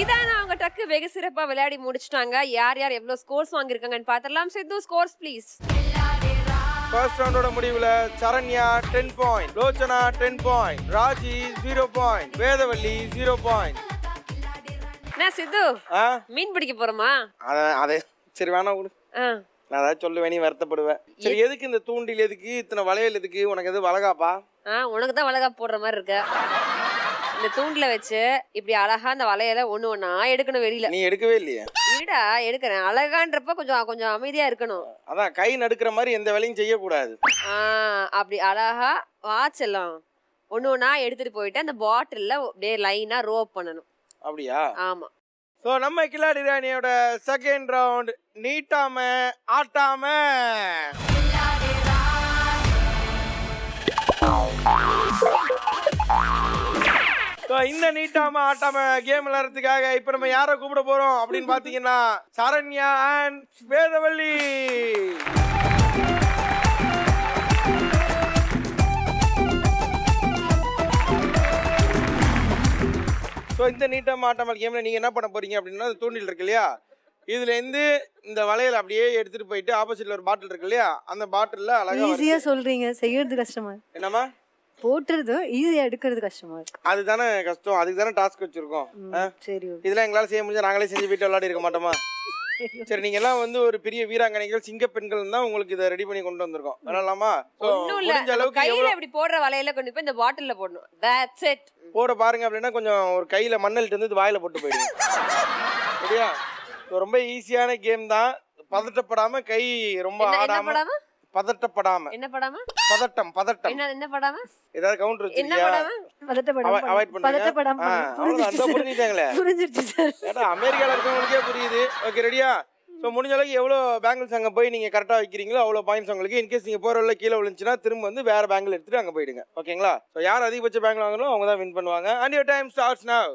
இதான் அவங்க டக்கு வெகு சிறப்பா விளையாடி முடிச்சிட்டாங்க. யார் யார் எவ்வளவு ஸ்கோர்ஸ் வாங்கியிருக்காங்கன்னு பார்த்துடலாம். சித்து, ஸ்கோர்ஸ் ப்ளீஸ். ஃபர்ஸ்ட் ரவுண்டோட முடிவுல Saranya 10 point, Lochana 10 point, Raji 0 point, Vedavalli 0 point. என்ன சித்து, மீன் பிடிக்க போறோமா? அதே சரி, வேணா விடு. நான் அதான் சொல்லுவேன், நீ வருத்தப்படுவேன். சரி, எதுக்கு இந்த தூண்டில், எதுக்கு இத்தனை வளையல், எதுக்கு உனக்கு எது வளகாப்பா? உனக்கு தான் வளகா போடுற மாதிரி இருக்க. இந்த தூண்டில வச்சு இப்படி அழகா அந்த வளையல ஒண்ணா எடுக்கணும் வெளியில. நீ எடுக்கவே இல்லையா? இல்லடா, எடுக்கிறேன். அழகான்றப்ப கொஞ்சம் அமைதியா இருக்கணும். அதான் கை நடுக்கிற மாதிரி எந்த வேலையும் செய்யக்கூடாது. அப்படி அழகா வாட்செல்லாம் ஒண்ணா எடுத்துட்டு போயிட்டு அந்த பாட்டில்ல அப்படியே லைனா ரோப் பண்ணணும். அப்படியா? ஆமா. சோ நம்ம கில்லாடி ராணியோட செகண்ட் ரவுண்ட் நீட்டாம ஆட்டாம. இந்த நீட்டாம ஆட்டாம கேம் விளையாடுறதுக்காக இப்ப நம்ம யாரை கூப்பிட போறோம் அப்படின்னு பாத்தீங்கன்னா சரண்யா அண்ட் வேதவள்ளி. ஸோ இந்த நீட்டாம ஆட்டாமல் கேம்ல நீங்க என்ன பண்ண போறீங்க அப்படின்னா, தூண்டில் இருக்கு இல்லையா, இதுல இருந்து இந்த வளையல் அப்படியே எடுத்துட்டு போயிட்டு ஆப்போசிட்ல ஒரு பாட்டில் இருக்கு இல்லையா, அந்த பாட்டில்ல அழகா ஈஸியா சொல்றீங்க, செய்யறது கஷ்டமா. என்னமா போட்டுறது ஈஸியா, எடுக்கிறது கஷ்டமா இருக்கு. அதுதானே கஷ்டம், அதுக்கு தானே டாஸ்க் வச்சிருக்கோம். சரி, இதெல்லாம் எங்களால செய்ய முடிஞ்சா நாங்களே செஞ்சு போயிட்டு விளையாடி இருக்க மாட்டோமா? சரி, நீங்க எல்லாம் வந்து ஒரு பெரிய வீராங்கனைகள், சிங்க பெண்கள் தான் உங்களுக்கு இதை ரெடி பண்ணி கொண்டு வந்திருக்கோம். விளையாடலாமா? முடிஞ்ச அளவுக்கு கையில இப்படி போடுற வலையில கொண்டு போய் இந்த பாட்டில்ல போடணும். That's it. போட பாருங்க. அப்படின்னா கொஞ்சம் ஒரு கையில மண்ணல்ட்டு வந்து இது வாயில போட்டு போயிடுங்க. சரியா? ரொம்ப ஈஸியான கேம் தான். பதட்டப்படாம, கை ரொம்ப ஆடாம, பதட்டப்படாம. என்ன படாம? பதட்டம். என்ன படாம? ஏதாவது கவுண்டர் வச்சிருக்கியா? அவாய்ட் பண்ணுங்க. பதட்டப்படாம. அவ்வளவுதான், அந்த புரிஞ்சுட்டாங்களே. புரிஞ்சிருச்சு சார். ஏடா, அமெரிக்கால இருக்கவங்களுக்கே புரியுது. ஓகே, ரெடியா? ஸோ முடிஞ்ச அளவுக்கு எவ்வளோ பேங்கிள்ஸ் அங்கே போய் நீங்கள் கரெக்டாக வைக்கிறீங்களோ அவ்வளோ பாயிண்ட்ஸ் உங்களுக்கு. இன்கேஸ் நீங்கள் போகிற வழியில் கீழே விழுந்துச்சுன்னா திரும்ப வந்து வேறு பேங்கிள் எடுத்துகிட்டு அங்கே போயிடுங்க. ஓகேங்களா? ஸோ யார் அதிகபட்ச பேங்கிள் வாங்கணும் அவங்க தான் வின் பண்ணுவாங்க. And your time starts now.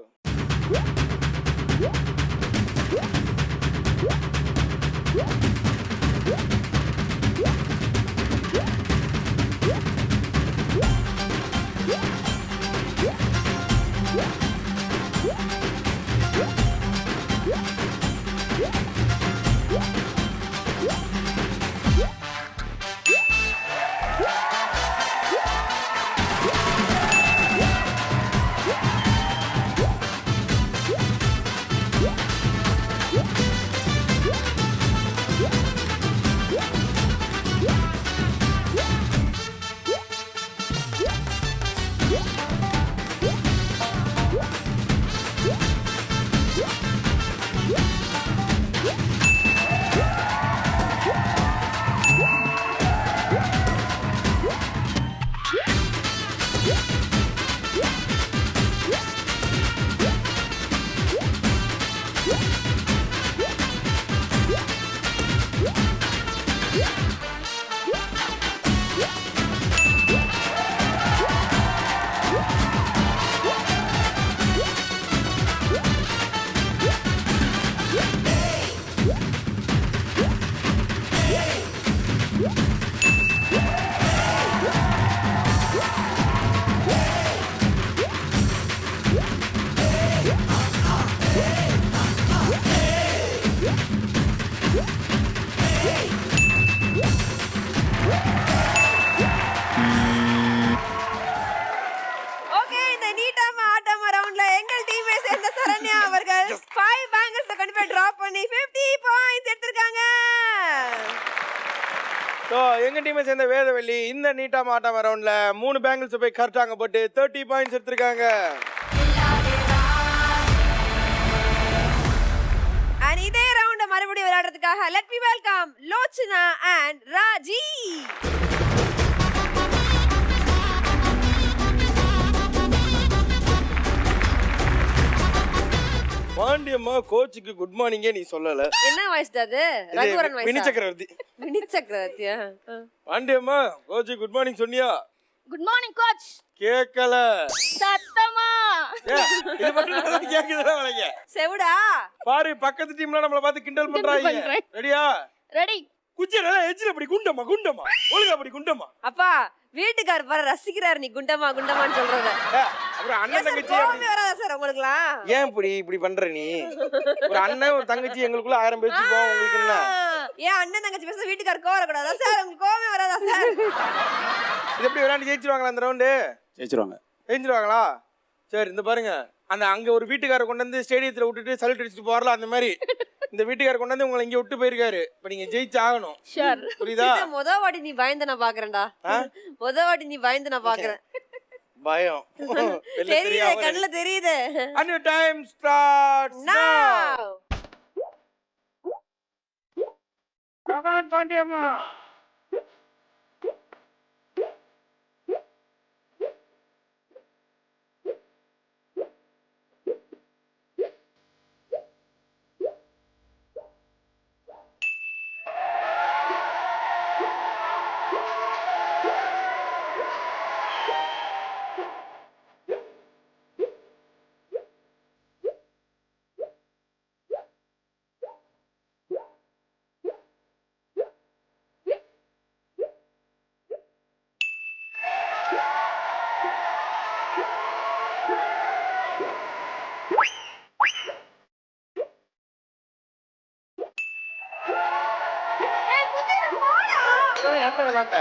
Okay, இந்த நீட்டாம ஆட்டாம ரவுண்ட்ல எங்கள் டீமை சேர்ந்த சரண்யா அவர்கள் 5 பேங்கர்ஸ் கண்டிப்பா டிராப் பண்ணி 50 பாயிண்ட்ஸ் எடுத்திருக்காங்க. ஸோ எங்கள் டீமை சேர்ந்த வேதவள்ளி இந்த நீட்டாக மாட்டாம ரவுண்டில் 3 பேங்கிள்ஸ் போய் கரெக்டாக போட்டு 30 பாயிண்ட்ஸ் எடுத்திருக்காங்க. And இதே ரவுண்ட மறுபடியும் விளையாடுறதுக்காக let me welcome Lochana and Raji. Pandiyamma கோச்சுக்கு குட் மார்னிங்கே நீ சொல்லல. என்ன வாய்ஸ் அது? ரகுவரன் வாய்ஸ். வினி சக்கரவர்த்தி. Vini சக்கரவர்த்தியா? Pandiyamma coach good morning சொன்னியா? Good morning coach. கேட்கல. சத்தமா இது மட்டும் கேக்குதா வளைங்க? செவுடா பாரு பக்கத்து டீம்ல நம்மள பார்த்து கிண்டல் பண்றாங்க. ரெடியா? ரெடி. குச்சேல எஜ்ல அப்படி குண்டமா ஒழுங்கா அப்படி குண்டமா. அப்பா வீட்டுக்கார பாரு ரசிக்கிறாரு நீ குண்டமா குண்டமான்னு சொல்றத. அப்புறம் அண்ணன் தங்கச்சி கோவமே வராதா சார் உங்களுக்குலாம்? ஏன் இப்படி பண்ற நீ? ஒரு அண்ணன் ஒரு தங்கச்சி எங்களுக்குள்ள 1000 பேச்சு போவோம் உங்களுக்கு என்ன? ஏன் அண்ணன் தங்கச்சி பேச வீட்டுக்கார கோவம் வரக்கூடாதா சார்? உங்களுக்கு கோவமே வராதா சார்? இது எப்படி விளையாண்டு ஜெயிச்சிருவாங்களா அந்த ரவுண்டு? ஜெயிச்சிருவாங்களா? சரி இந்த பாருங்க அந்த அங்க ஒரு வீட்டுக்கார கொண்டு வந்து ஸ்டேடியத்துல விட்டுட்டு சல்யூட் அடிச்சுட்டு போறல அந்த மாதிரி இந்த வீட்டுக்கார கொண்டு வந்து உங்களை இங்க விட்டு போயிருக்காரு. இப்ப நீங்க ஜெயிச்சு ஆகணும். புரியுதா? முத வாட்டி நீ பயந்து நான் பாக்குறேன்டா. முத வாட்டி நீ பயந்து நான் பாக்குறேன். பயம் தெரியுது கண்ணுல தெரியுது. And your time starts now. Pandiyamma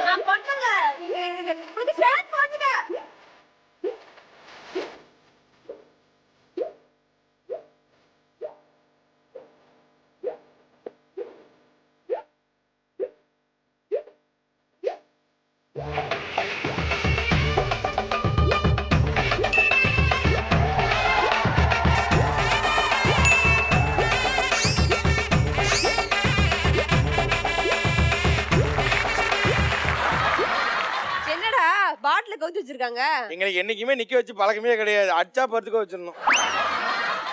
நான் பண்ணல. உனக்கு ஃபேன் போட்டுட்ட. பாட்டில கவுத்து வச்சிருக்காங்க. எங்களுக்கு என்னைக்குமே நிக்க வச்சு பழக்கமே கிடையாது. அச்சா படுத்துக்க வச்சிடணும்.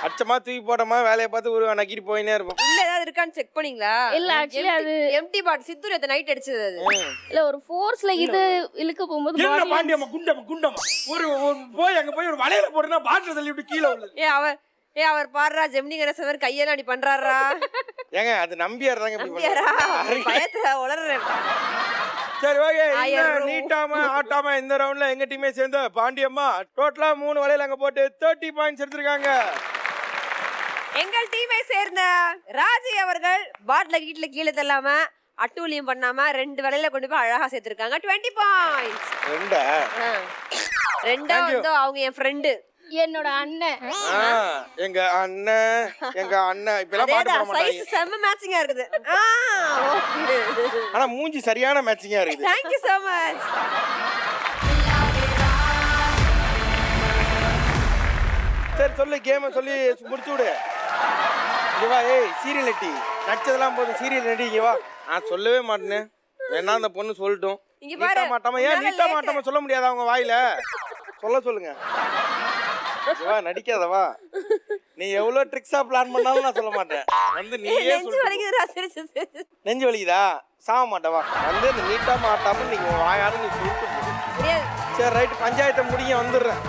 அச்சமா தூக்கி போட்டோமா வேலையை பார்த்து ஒரு நக்கிட்டு போயினே இருப்போம். உள்ள ஏதாவது இருக்கான்னு செக் பண்ணீங்களா? இல்ல, actually அது எம்டி பாட் சித்தூர் எத்த நைட் அடிச்சது அது. இல்ல ஒரு ஃபோர்ஸ்ல இது இழுக்க போகும்போது என்ன bottle- பாண்டியம்மா குண்டம்மா ஒரு போய் அங்க போய் ஒரு வலையில போடுனா பாட்டில் தள்ளி விட்டு கீழே விழுது. அவர் பாடுறா ஜெமினி கணேசவர் கையெல்லாம் அப்படி பண்றாரா? ஏங்க அது நம்பியார் தாங்க இப்படி நம்பியாரா? பண்றாரு. பயத்துல உளறேன். சரி ஓகே, ஆயிரம் நீட்டாம ஆட்டாம இந்த ரவுண்ட்ல எங்க டீமே சேர்ந்து பாண்டியம்மா டோட்டலா 3 வலையில அங்க போட்டு 30 பாயிண்ட்ஸ் எடுத்திருக்காங்க. எங்கள் டீமை சேர்ந்த ராஜி அவர்கள் பாட்டில கீட்ல கீழே தள்ளாம அட்டூழியம் பண்ணாம 2 வலையில கொண்டு போய் அழகா சேர்த்திருக்காங்க. 20 பாயிண்ட்ஸ். ரெண்டா வந்து அவங்க என் ஃப்ரெண்டு, என்னோட அண்ணன். எங்க அண்ணன் இப்ப எல்லாம் பாட்டு போட மாட்டாங்க. சைஸ் செம்ம மேட்சிங்கா இருக்குது. ஆனா மூஞ்சி சரியான மேட்சிங்கா இருக்குது. Thank you so much. சரி சொல்லு, கேம் சொல்லி முடிச்சு விடு. இங்க வா, சீரியல் நட்டி நடிச்சதெல்லாம் போதும், சீரியல் நட்டி இங்க வா. நான் சொல்லவே மாட்டேன், வேணா அந்த பொண்ணு சொல்லட்டும். இங்க பாரு, நீட்டா மாட்டாம ஏன் நீட்டா மாட்டாம சொல்ல முடியாதா அவங்க வாயில? சொல்லுங்க. இங்க வா, நடிக்காதவா. நீ எவ்வளவு ட்ரிக்ஸா பிளான் பண்ணாலும் நான் சொல்ல மாட்டேன். வந்து நீயே நெஞ்சு வலிக்குதுடா, சிரிச்சு. நெஞ்சு வலிக்குதா? சாவ மாட்டவா. வந்து இந்த நீட்டா மாட்டாம நீங்க வாயால நீ சொல்லிட்டு போ. சரி ரைட், பஞ்சாயத்தை முடிய வந்துடுறேன்.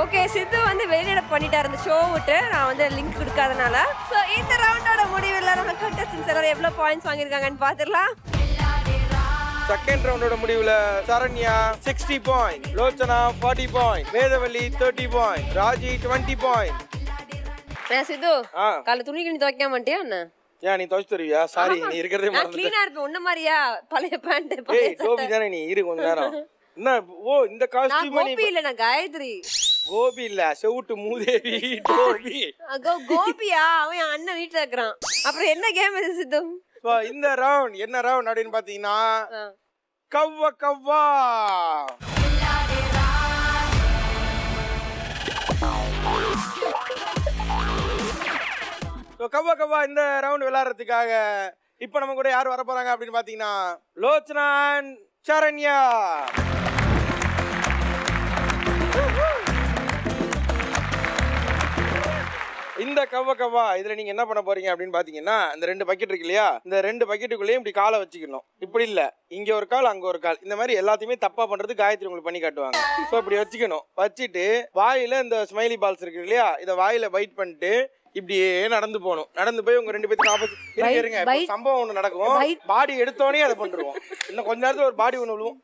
ஓகே, சித்து வந்து வெளியிட பண்ணிட்டாரு இந்த ஷோ விட்டு. நான் வந்து லிங்க் கொடுக்காதனால. சோ இந்த ரவுண்டோட முடிவுல நம்ம கண்டஸ்டன்ட்ஸ் எல்லாரும் எவ்வளவு பாயிண்ட்ஸ் வாங்கிருக்காங்கன்னு பாத்துறலாம். செகண்ட் ரவுண்டோட முடிவுல Saranya 60 point, Lochana 40 point, Vedavalli 30 point, Raji 20 point. சித்து கால துணி கிணி துவைக்காம மாட்டியா என்ன? ஏன் நீ துவைச்சு தருவியா? சாரி, நீ இருக்கிறதே நான் க்ளீனா இருப்பேன் உன்ன மாதிரியா? பழைய பேண்ட் ஏய் கோபி தானே நீ, இரு கொஞ்ச நேரம். என்ன இந்த காஸ்டியூம் நீ? கோபி இல்ல, நான் காயத்ரி. கோபி இல்ல, செவுட்டு மூதேவி கோபி. கோபியா? அவன் என் அண்ணன் வீட்டுல இருக்கிறான். அப்புறம் என்ன கேம் இது சித்து? இந்த ரவுண்ட் என்ன ரவுண்ட் அப்படின்னு பாத்தீங்கன்னா கவ்வா கவ்வா. கவ்வா கவ்வா இந்த ரவுண்ட் விளையாடுறதுக்காக இப்ப நம்ம கூட யார் வர போறாங்க அப்படின்னு பாத்தீங்கன்னா லோச்சனா and சரண்யா. இந்த கவ்வா கவ்வா இதுல நீங்க என்ன பண்ண போறீங்க அப்படின்னு பாத்தீங்கன்னா, இந்த 2 பக்கெட் இருக்கு இல்லையா, இந்த 2 பக்கெட்டுக்குள்ளேயும் இப்படி காலை வச்சுக்கணும். இப்படி இல்ல, இங்க ஒரு கால் அங்க ஒரு கால், இந்த மாதிரி எல்லாத்தையுமே தப்பா பண்றது காயத்ரி உங்களுக்கு பண்ணி காட்டுவாங்க. சோ இப்படி வச்சுக்கணும். வச்சுட்டு வாயில இந்த ஸ்மைலி பால்ஸ் இருக்கு இல்லையா, இத வாயில பைட் பண்ணிட்டு இப்படியே நடந்து போகணும். நடந்து போய் உங்க 2 பேத்துக்கு ஆப்போசிட் இருங்க. சம்பவம் ஒண்ணு நடக்கும். பாடி எடுத்தோடனே அதை பண்ணிடுவோம். இன்னும் கொஞ்ச நேரத்துல ஒரு பாடி ஒண்ணு விழுவும்.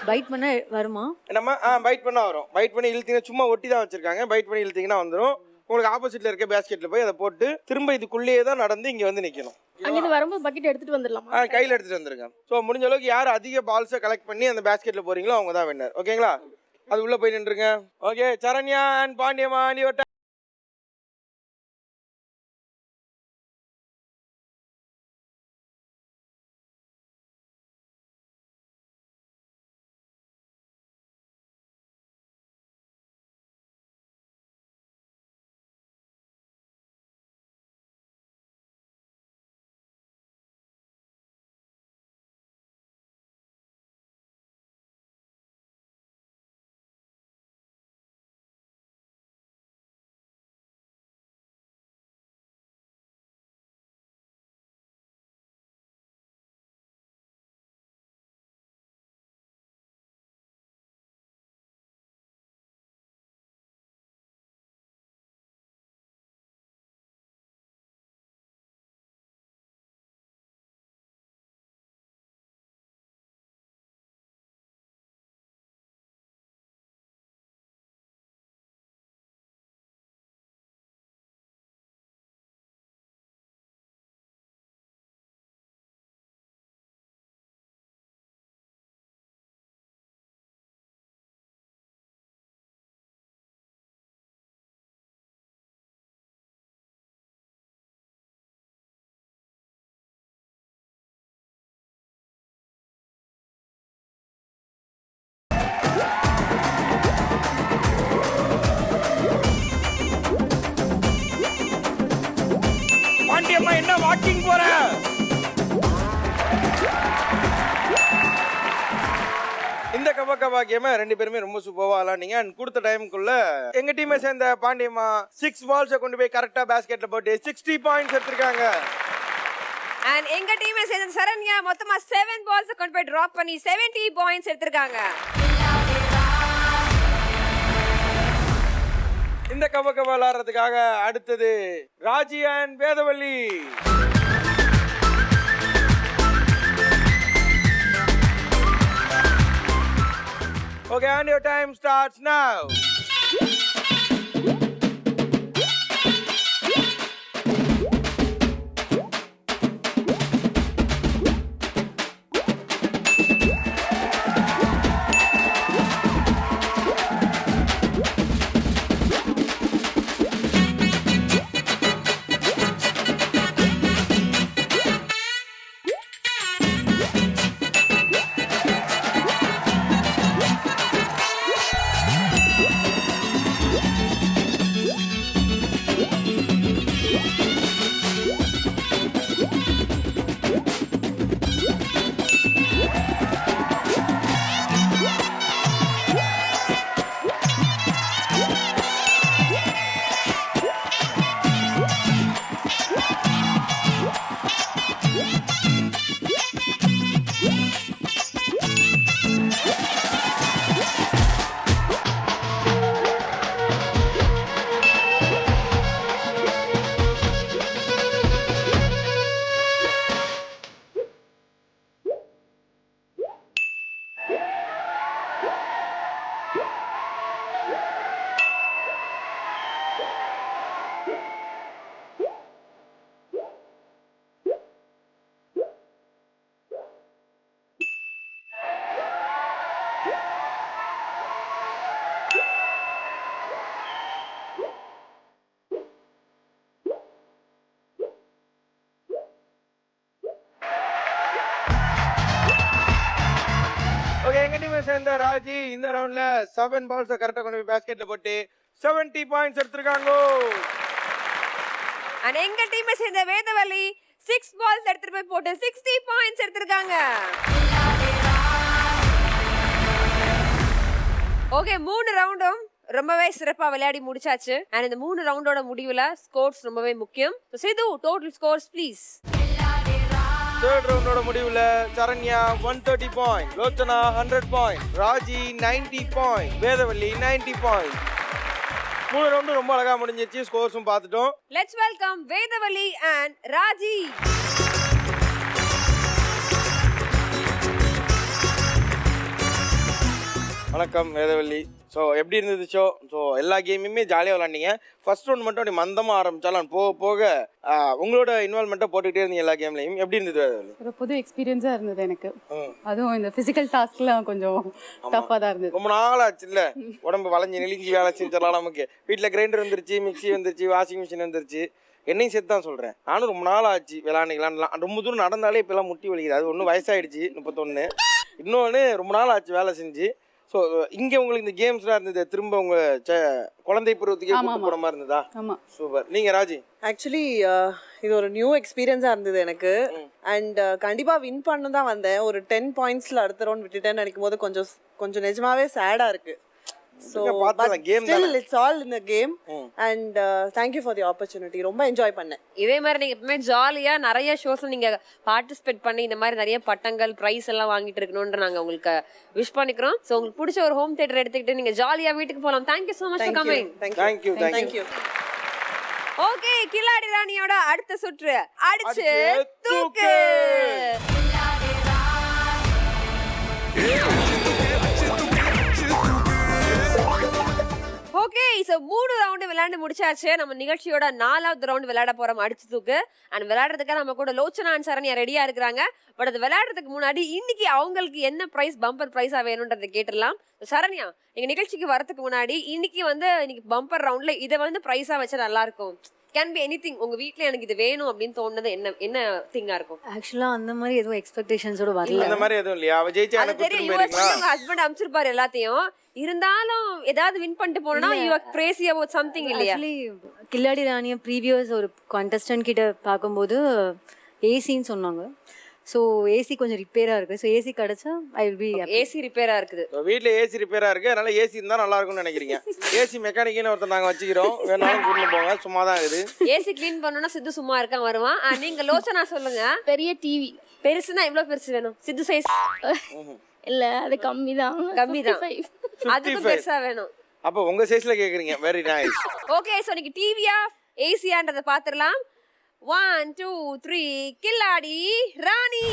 பைட் பண்ண வருமா? நம்ம பைட் பண்ணா வரும். பைட் பண்ணி இழுத்தீங்கன்னா, சும்மா ஒட்டி தான் வச்சிருக்காங்க, பைட் பண்ணி இழுத்தீங்கன்னா வந்துடும். உங்களுக்கு ஆப்போசிட்ல இருக்க பேஸ்கெட்ல போய் அதை போட்டு திரும்ப இதுக்குள்ளேயே தான் நடந்து இங்க வந்து நிக்கணும். அங்கிருந்து வரும்போது பக்கெட் எடுத்துட்டு வந்துடலாம். கையில எடுத்துட்டு வந்துருங்க. ஸோ முடிஞ்ச அளவுக்கு யார் அதிக பால்ஸை கலெக்ட் பண்ணி அந்த பேஸ்கெட்ல போறீங்களோ அவங்க தான் வின்னர். ஓகேங்களா? அது உள்ள போய் நின்றுங்க. ஓகே, சரண்யா அண்ட் பாண்டியம்மா நீ பாண்டியம்மா என்ன வாக்கிங் போற? இந்த கபா கேமை 2 பேருமே ரொம்ப சூப்பராக விளாண்டிங்க. அண்ட் கொடுத்த டைமுக்குள்ள எங்க டீமை சேர்ந்த பாண்டியம்மா 6 பால்ஸை கொண்டு போய் கரெக்டா பேஸ்கெட்ல போட்டு 60 பாயிண்ட்ஸ் எடுத்திருக்காங்க. அண்ட் எங்க டீமை சேர்ந்த சரண்யா மொத்தமா 7 பால்ஸ் கொண்டு போய் டிராப் பண்ணி 70 பாயிண்ட்ஸ் எடுத்திருக்காங்க. இந்த கபா விளாடுறதுக்காக அடுத்தது Raji and Vedavalli. Okay, and your time starts now. எங்க டீமை சேர்ந்த ராஜி இந்த ரவுண்ட்ல 7 பால்ஸை கரெக்டா கொண்டு போய் பேஸ்கெட்ல போட்டு 70 பாயிண்ட்ஸ் எடுத்திருக்காங்க. அண்ட் எங்க டீமை சேர்ந்த வேதவள்ளி 6 பால்ஸ் எடுத்துட்டு போய் போட்டு 60 பாயிண்ட்ஸ் எடுத்திருக்காங்க. ஓகே, 3 ரவுண்டும் ரொம்பவே சிறப்பா விளையாடி முடிச்சாச்சு. அண்ட் இந்த 3 ரவுண்டோட முடிவுல ஸ்கோர்ஸ் ரொம்பவே முக்கியம். சிது, டோட்டல் ஸ்கோர்ஸ் ப்ளீஸ். தேர்ட் ரவுண்டோட முடிவுல Saranya 130 point, Lochana 100 point, Raji 90 point, Vedavalli 90 point. 3 ரவுண்டும் ரொம்ப அழகா முடிஞ்சிருச்சு. ஸ்கோர்ஸும் பார்த்துட்டோம். Let's welcome Vedavalli and Raji. வணக்கம் வேதவள்ளி. ஸோ எப்படி இருந்துச்சோ? ஸோ எல்லா கேமுமே ஜாலியாக விளாண்டிங்க. ஃபர்ஸ்ட் ரவுண்ட் மட்டும் அப்படி மந்தமாக ஆரம்பிச்சாலும் போக போக உங்களோட இன்வால்மெண்ட்டை போட்டுக்கிட்டே இருந்தீங்க எல்லா கேம்லையும். எப்படி இருந்தது வேதவள்ளி? ஒரு புது எக்ஸ்பீரியன்ஸாக இருந்தது எனக்கு. அதுவும் இந்த ஃபிசிக்கல் டாஸ்க்லாம் கொஞ்சம் டஃப்பாக தான் இருந்தது. ரொம்ப நாள் ஆச்சு இல்லை, உடம்பு வளைஞ்சி நெளிஞ்சி வேலை செஞ்சிடலாம். நமக்கு வீட்டில் கிரைண்டர் வந்துருச்சு, மிக்சி வந்துருச்சு, வாஷிங் மிஷின் வந்துருச்சு. என்னையும் சேர்த்து தான் சொல்கிறேன். நானும் ரொம்ப நாள் ஆச்சு விளாண்டுக்கலாம். ரொம்ப தூரம் நடந்தாலே இப்போலாம் முட்டி வலிக்குது. அது ஒன்றும் வயசாகிடுச்சு 31. இன்னொன்று ரொம்ப நாள் ஆச்சு வேலை செஞ்சு. ஸோ இங்கே உங்களுக்கு இந்த கேம்ஸ்லாம் இருந்தது திரும்ப உங்கள் குழந்தை பருவத்துக்கே கூட்டு போகிற மாதிரி இருந்ததா? ஆமாம். சூப்பர். நீங்கள் ராஜி? ஆக்சுவலி இது ஒரு நியூ எக்ஸ்பீரியன்ஸாக இருந்தது எனக்கு. அண்ட் கண்டிப்பாக வின் பண்ண தான் வந்தேன். ஒரு 10 பாயிண்ட்ஸில் அடுத்த ரவுண்ட் விட்டுட்டேன்னு நினைக்கும் போது கொஞ்சம் நிஜமாவே சேடாக இருக்குது. So but still it's all in the game and thank you for the opportunity. ரொம்ப என்ஜாய் பண்ணேன். இதே மாதிரி நீங்க எப்பவுமே ஜாலியா நிறைய ஷோஸ்ல நீங்க பார்ட்டிசிபேட் பண்ணி இந்த மாதிரி நிறைய பட்டங்கள் பிரைஸ் எல்லாம் வாங்கிட்டு இருக்கணும்னு நாங்க உங்களுக்கு விஷ் பண்ணிக்கிறோம். சோ உங்களுக்கு பிடிச்ச ஒரு ஹோம் தியேட்டர் எடுத்துக்கிட்டு நீங்க ஜாலியா வீட்டுக்கு போலாம். Thank you so much for coming. Thank you. Okay, கில்லாடி ராணியோட அடுத்த சுற்று அடிச்சு தூக்கு. ஓகே, சோ 3 ரவுண்ட் விளையாண்டு முடிச்சாச்சு. நம்ம நிகழ்ச்சியோட 4வது ரவுண்ட் விளையாட போறோம் அடிச்சு தூக்கு. அண்ட் விளையாடுறதுக்கு நம்ம கூட லோச்சனா அண்ட் சரண்யா ரெடியா இருக்கிறாங்க. பட் அது விளையாடுறதுக்கு முன்னாடி இன்னைக்கு அவங்களுக்கு என்ன பிரைஸ், பம்பர் பிரைஸா வேணும்ன்றதை கேட்டுடலாம். சரண்யா, எங்க நிகழ்ச்சிக்கு வரதுக்கு முன்னாடி இன்னைக்கு பம்பர் ரவுண்ட்ல இதை பிரைஸா வச்சா நல்லா இருக்கும், கேன் பி எனிதிங், உங்க வீட்ல எனக்கு இது வேணும் அப்படின்னு தோணுது என்ன திங்கா இருக்கும்? ஆக்சுவலா அந்த மாதிரி எதுவும் எக்ஸ்பெக்டேஷன்ஸோட வரல. அந்த மாதிரி எதுவும் இல்லையா? அவ ஜெயிச்சா எனக்கு தெரியும், யுஎஸ் உங்க ஹஸ்பண்ட் அனுப்பிச்சிருப்பாரு எல்லாத்தையும். இருந்தாலும் ஏதாவது வின் பண்ணிட்டு போனா you are crazy about something இல்லையா? ஆக்சுவலி கில்லாடி ராணிய ப்ரீவியஸ் ஒரு கான்டெஸ்டன்ட் கிட்ட பார்க்கும்போது ஏசின்னு சொன்னாங்க. ஸோ ஏசி கொஞ்சம் ரிப்பேராக இருக்குது. ஸோ ஏசி கிடச்சா ஐ வில் பி ஏசி ரிப்பேரா இருக்குது. வீட்டுல ஏசி ரிப்பேரா இருக்கு, அதனால ஏசி இருந்தா நல்லா இருக்கும்னு நினைக்கிறீங்க. ஏசி மெக்கானிக்னு ஒருத்தர் நாங்க வச்சுக்கிறோம், வேணாலும் கூட்டிட்டு போங்க, சும்மா தான் இருக்குது. ஏசி க்ளீன் பண்ணனும்னா சித்து சும்மா இருக்கான் வருவான். நீங்க லோச்சனா சொல்லுங்க. பெரிய டிவி பெருசுனா எவ்வளவு பெருசு வேணும்? சித்து சைஸ் இல்ல அது கம்மி தான். கம்மிதான். அதுக்கு பெருசா வேணும். அப்ப உங்க சைஸ்ல கேக்குறீங்க. Very nice. ஓகே, சோ இன்னைக்கு டிவியா ஏசியான்றத பாத்துறலாம். 1 2 3 கில்லாடி ராணி.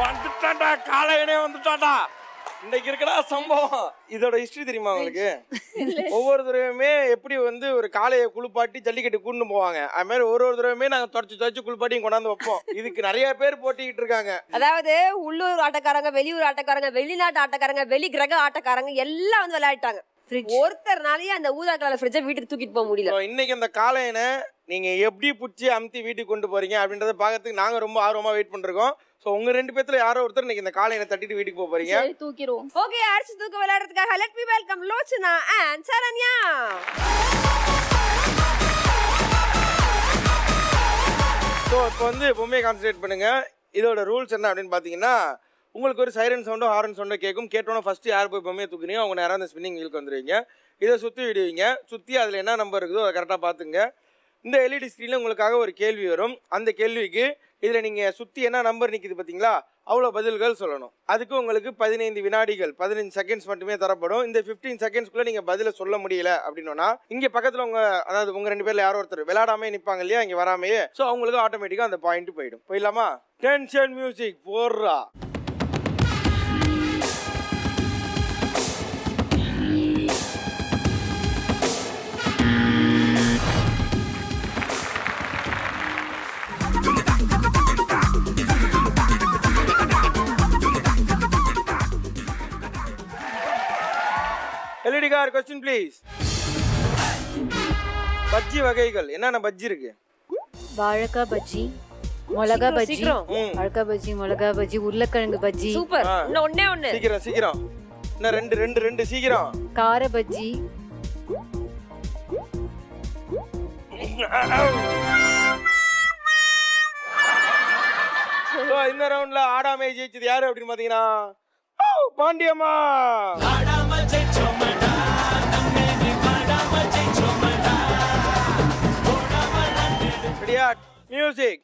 வந்துட்டான்டா, காலையனே வந்துட்டான்டா. இன்னைக்கு இருக்கடா சம்பவம். இதோட ஹிஸ்டரி தெரியுமா உங்களுக்கு? ஒவ்வொரு தடவையுமே எப்படி வந்து ஒரு காளையை குளிப்பாட்டி ஜல்லிக்கட்டு கூண்டு போவாங்க, அது மாதிரி ஒரு தடவையுமே நாங்க தொடச்சு குளிப்பாட்டி கொண்டாந்து வைப்போம். இதுக்கு நிறைய பேர் போட்டிக்கிட்டு இருக்காங்க. அதாவது உள்ளூர் ஆட்டக்காரங்க, வெளியூர் ஆட்டக்காரங்க, வெளிநாட்டு ஆட்டக்காரங்க, வெளி கிரக ஆட்டக்காரங்க எல்லாம் வந்து விளையாடிட்டாங்க. ஒருத்தர்னாலயே அந்த ஊதா கலர் ஃப்ரிட்ஜை வீட்டுக்கு தூக்கிட்டு போக முடியல. இன்னைக்கு அந்த காளையனை நீங்க எப்படி புடிச்சு அமுத்தி வீட்டுக்கு கொண்டு போறீங்க அப்படின்றத பாக்கிறதுக்கு நாங்க ரொம்ப ஆர்வமா வெயிட் பண்ணிருக்கோம். சோ உங்க 2 பேத்துல யாரோ ஒருத்தர் இன்னைக்கு இந்த காளையனை தட்டிட்டு வீட்டுக்கு போக போறீங்க. சரி தூக்கிடுவோம். ஓகே, அடிச்சு தூக்க விளையாடுறதுக்காக let me welcome Lochana and Saranya. So இப்போ வந்து பொம்மையை கான்சன்ட்ரேட் பண்ணுங்க. இதோட ரூல்ஸ் என்ன அப்படின்னு பார்த்தீங்கன்னா, உங்களுக்கு ஒரு சைரன் சவுண்டோ ஹாரன் சவுண்டோ கேட்கும். கேட்டோன்னா ஃபஸ்ட்டு யார் போய் பொம்மையை தூக்குறீங்க அவங்க நேரம் அந்த ஸ்பின்னிங் வீலுக்கு வந்துடுவீங்க. இதை சுற்றி விடுவீங்க. சுற்றி அதில் என்ன நம்பர் இருக்குதோ அதை கரெக்டாக பார்த்துங்க. இந்த எல்இடி ஸ்க்ரீனில் உங்களுக்காக ஒரு கேள்வி வரும். அந்த கேள்விக்கு இதில் நீங்கள் சுற்றி என்ன நம்பர் நிற்கிது பார்த்தீங்களா, அவ்வளோ பதில்கள் சொல்லணும். அதுக்கு உங்களுக்கு 15 வினாடிகள் 15 செகண்ட்ஸ் மட்டுமே தரப்படும். இந்த 15 செகண்ட்ஸ்குள்ளே நீங்கள் பதிலை சொல்ல முடியல அப்படின்னா இங்கே பக்கத்தில் அதாவது உங்கள் 2 பேரில் யாரோ ஒருத்தர் விளையாடாமே நிற்பாங்க இல்லையா, இங்கே வராமையே, ஸோ அவங்களுக்கு ஆட்டோமேட்டிக்காக அந்த பாயிண்ட் போயிடும். போயிடலாமா? டென்ஷன் மியூசிக் போடுறா. LED car question please. Bajji வகைகள் என்னென்ன பஜ்ஜி இருக்கு? வாழைக்காய் பஜ்ஜி, மிளகா பஜ்ஜி, வாழைக்காய் பஜ்ஜி, மிளகா பஜ்ஜி, உருளைக்கிழங்கு பஜ்ஜி. சூப்பர். இன்னும் ஒண்ணே. சீக்கிரம் இன்னும் ரெண்டு சீக்கிரம். கார பஜ்ஜி. இந்த ரவுண்ட்ல ஆடாமே ஜெயிச்சது யாரு அப்படின்னு பாத்தீங்கன்னா பாண்டியம்மா. ரெடியா? Music.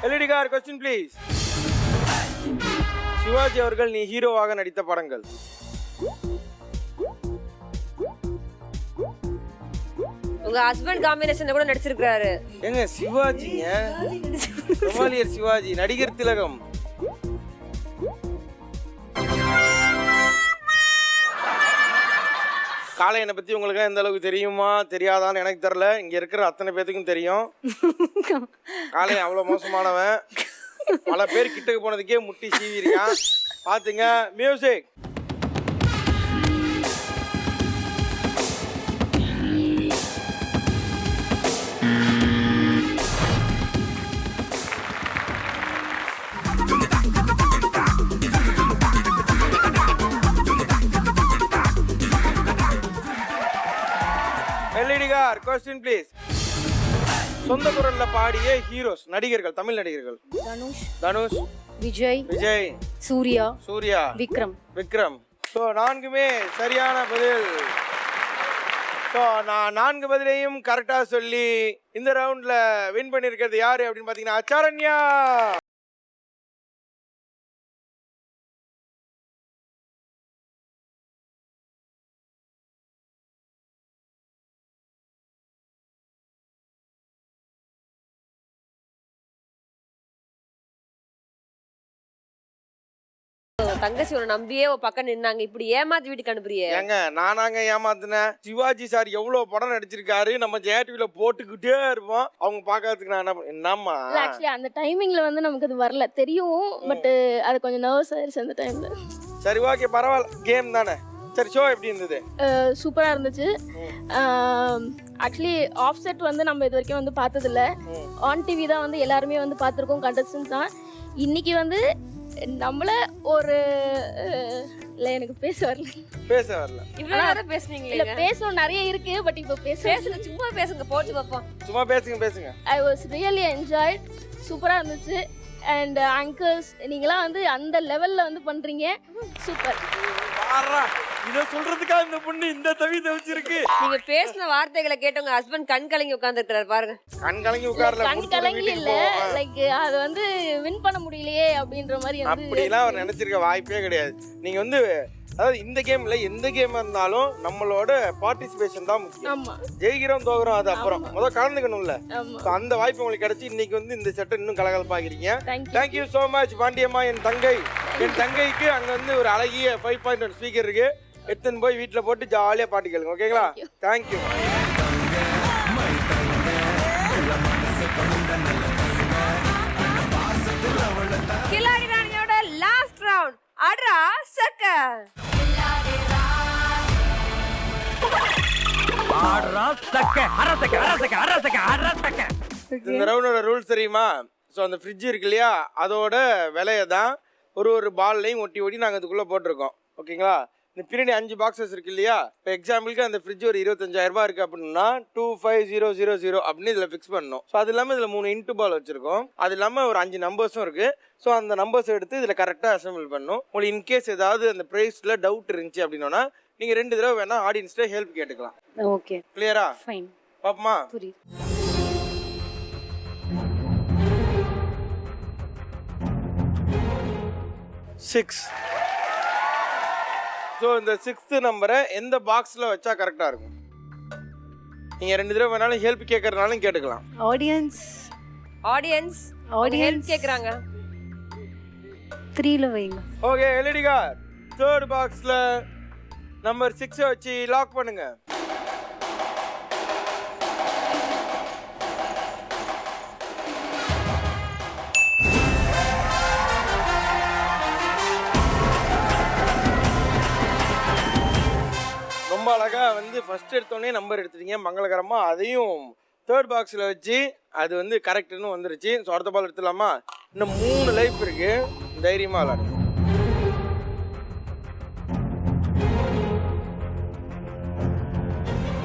LED car question please. Sivaji அவர்கள் நீ ஹீரோவாக நடித்த படங்கள்? உங்க ஹஸ்பண்ட் காம்பினேஷன்ல கூட நடிச்சிருக்காரு. ஏங்க சிவாஜிங்க, கமாலியர் சிவாஜி, நடிகர் திலகம். காளையனை பத்தி உங்களுக்கு எந்த அளவுக்கு தெரியுமா தெரியாதான்னு எனக்கு தெரியல. இங்க இருக்கிற அத்தனை பேத்துக்கும் தெரியும். காளையன் அவ்வளவு மோசமானவன். பல பேர் கிட்டக்கு போனதுக்கே முட்டி சீவிருக்கான். பாத்துங்க. Music. LED car question please. சொந்த குரல்ல பாடிய ஹீரோஸ் நடிகர்கள், தமிழ் நடிகர்கள்? தனுஷ், விஜய், சூர்யா, விக்ரம். ஸோ 4மே சரியான பதில். ஸோ நான் 4 பதிலையும் கரெக்டாக சொல்லி இந்த ரவுண்ட்ல வின் பண்ணியிருக்கிறது யாரு அப்படின்னு பார்த்தீங்கன்னா சரண்யா. தங்கச்சி உன்னை நம்பியே பக்கம் நின்னாங்க, இப்படி ஏமாத்தி வீட்டுக்கு அனுப்புறியே? ஏங்க நானாங்க ஏமாத்தினேன்? சிவாஜி சார் எவ்வளவு படம் நடிச்சிருக்காரு, நம்ம ஜெயா டிவில போட்டுக்கிட்டே இருப்போம். அவங்க பாக்கிறதுக்கு நான் என்னம்மா ஆக்சுவலி அந்த டைமிங்ல வந்து நமக்கு அது வரல தெரியும், பட் அது கொஞ்சம் நர்வஸ் ஆயிருச்சு அந்த டைம்ல. சரி ஓகே பரவாயில்ல, கேம் தானே. சரி, ஷோ எப்படி இருந்தது? சூப்பராக இருந்துச்சு. ஆக்சுவலி ஆஃப் செட் வந்து நம்ம இது வரைக்கும் வந்து பார்த்ததில்ல. ஆன் டிவி தான் வந்து எல்லாருமே வந்து பார்த்துருக்கோம் கண்டஸ்டன்ஸ் தான். இன்னைக்கு வந்து நம்மள ஒரு இல்லை எனக்கு பேச வரல இவ்வளவு நேரம் பேசுனீங்களே. இல்லை பேசணும் நிறைய இருக்கு, பட் இப்போ பேசுங்க, சும்மா பேசுங்க, போட்டு பார்ப்போம். சும்மா பேசுங்க. I was really enjoyed. சூப்பராக இருந்துச்சு. அண்ட் ஆங்கர்ஸ் நீங்களாம் வந்து அந்த லெவலில் வந்து பண்ணுறீங்க. சூப்பர். இதை சொல்றதுக்கா இந்த பொண்ணு இந்த தவி தவிச்சிருக்கு. நீங்க பேசின வார்த்தைகளை கேட்டு உங்க ஹஸ்பண்ட் கண் கலங்கி உட்கார்ந்துருக்காரு பாருங்க. கண் கலங்கி உட்காரல, கண் கலங்கி இல்ல, லைக் அது வந்து வின் பண்ண முடியலையே அப்படின்ற மாதிரி வந்து அப்படிலாம் அவர் நினைச்சிருக்க வாய்ப்பே கிடையாது. நீங்க வந்து அதாவது இந்த கேம்ல எந்த கேம் இருந்தாலும் நம்மளோட பார்ட்டிசிபேஷன் தான் முக்கியம். ஆமா, ஜெயிக்கிறோம் தோக்குறோம் அது அப்புறம், முதல்ல கலந்துக்கணும்ல. ஆமா. So, அந்த வாய்ப்பு உங்களுக்கு கிடைச்சி இன்னைக்கு வந்து இந்த செட்டை இன்னும் கலகலப்பாக்கிறீங்க. Thank you. Thank you so much Pandiyamma. என் தங்கைக்கு அங்க வந்து ஒரு அழகிய 5.1 ஸ்பீக்கர் இருக்கு. எடுத்துன்னு போய் வீட்டில் போட்டு ஜாலியா பாட்டு கேளுங்க. ஓகேங்களா? தேங்க்யூ. கில்லாடி ராணியோட லாஸ்ட் ரவுண்ட் அட்ரா சக்க. இந்த ரவுண்டோட ரூல்ஸ் தெரியுமா? ஸோ அந்த ஃப்ரிட்ஜ் இருக்கு இல்லையா, அதோட விலையை தான் ஒரு பால்லையும் ஒட்டி நாங்கள் அதுக்குள்ளே போட்டிருக்கோம். ஓகேங்களா? இந்த பின்னாடி 5 பாக்ஸஸ் இருக்கு இல்லையா, இப்போ எக்ஸாம்பிளுக்கு அந்த ஃப்ரிட்ஜ் ஒரு 25,000 ரூபாய் இருக்குது அப்படின்னா 25000 அப்படின்னு இதில் ஃபிக்ஸ் பண்ணணும். ஸோ அது இல்லாமல் இதில் 3 இன்ட்டு பால் வச்சுருக்கோம். அது இல்லாமல் ஒரு 5 நம்பர்ஸும் இருக்குது. ஸோ அந்த நம்பர்ஸ் எடுத்து இதில் கரெக்டாக அசம்பிள் பண்ணணும். உங்களுக்கு இன்கேஸ் ஏதாவது அந்த ப்ரைஸில் டவுட் இருந்துச்சு அப்படின்னா நீங்கள் 2 தடவை வேணால் ஆடியன்ஸ்ட்டே ஹெல்ப் கேட்டுக்கலாம். ஓகே, கிளியரா? ஃபைன், பாப்பமா? புரியுது. 6. ஸோ இந்த 6th நம்பரை எந்த பாக்ஸில் வச்சா கரெக்டாக இருக்கும்? நீங்கள் 2 தடவை வேணாலும் ஹெல்ப் கேட்கறதுனாலும் கேட்டுக்கலாம். ஆடியன்ஸ் ஹெல்ப் கேக்குறாங்க. 3ல வைங்க. ஓகே, எல்இடி கார் 3rd பாக்ஸில் நம்பர் 6 வச்சு லாக் பண்ணுங்க. ரொம்ப அழகா வந்து ஃபர்ஸ்ட் எடுத்தோடனே நம்பர் எடுத்துட்டீங்க மங்களகரமா. அதையும் 3rd பாக்ஸில் வச்சு அது வந்து கரெக்டுன்னு வந்துருச்சு. ஸோ அடுத்த பால் எடுத்துடலாமா? இன்னும் 3 லைஃப் இருக்கு, தைரியமா விளாடுங்க.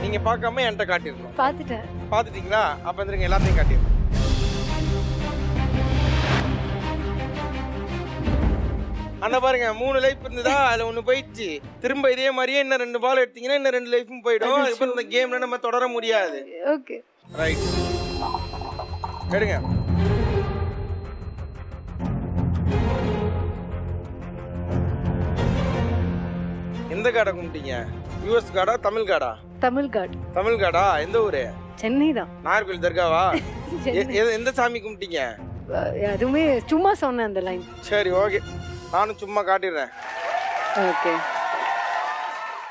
நீங்க பார்க்காம என்கிட்ட காட்டிடணும். பார்த்துட்டீங்களா? அப்ப வந்துருங்க, எல்லாத்தையும் காட்டிடணும். அண்ணா பாருங்க, 3 லைஃப் இருந்ததா, அதுல 1 போயிடுச்சு. திரும்ப இதே மாதிரியே இன்னும் 2 பால் எடுத்தீங்கன்னா இன்னும் 2 லைஃபும் போயிடும். அதுக்கப்புறம் இந்த கேம்ல நம்ம தொடர முடியாது. ஓகே, ரைட், எடுங்க. எந்த காடை கும்பிட்டீங்க? யூஎஸ் காடா தமிழ் காடா? தமிழ் காடா. எந்த ஊரு? சென்னை தான். நாகர்கோவில் தர்காவா? எந்த சாமி கும்பிட்டீங்க? அதுவுமே சும்மா சொன்னேன் அந்த லைன். சரி, ஓகே, நானும் சும்மா காட்டிடுறேன். ஓகே,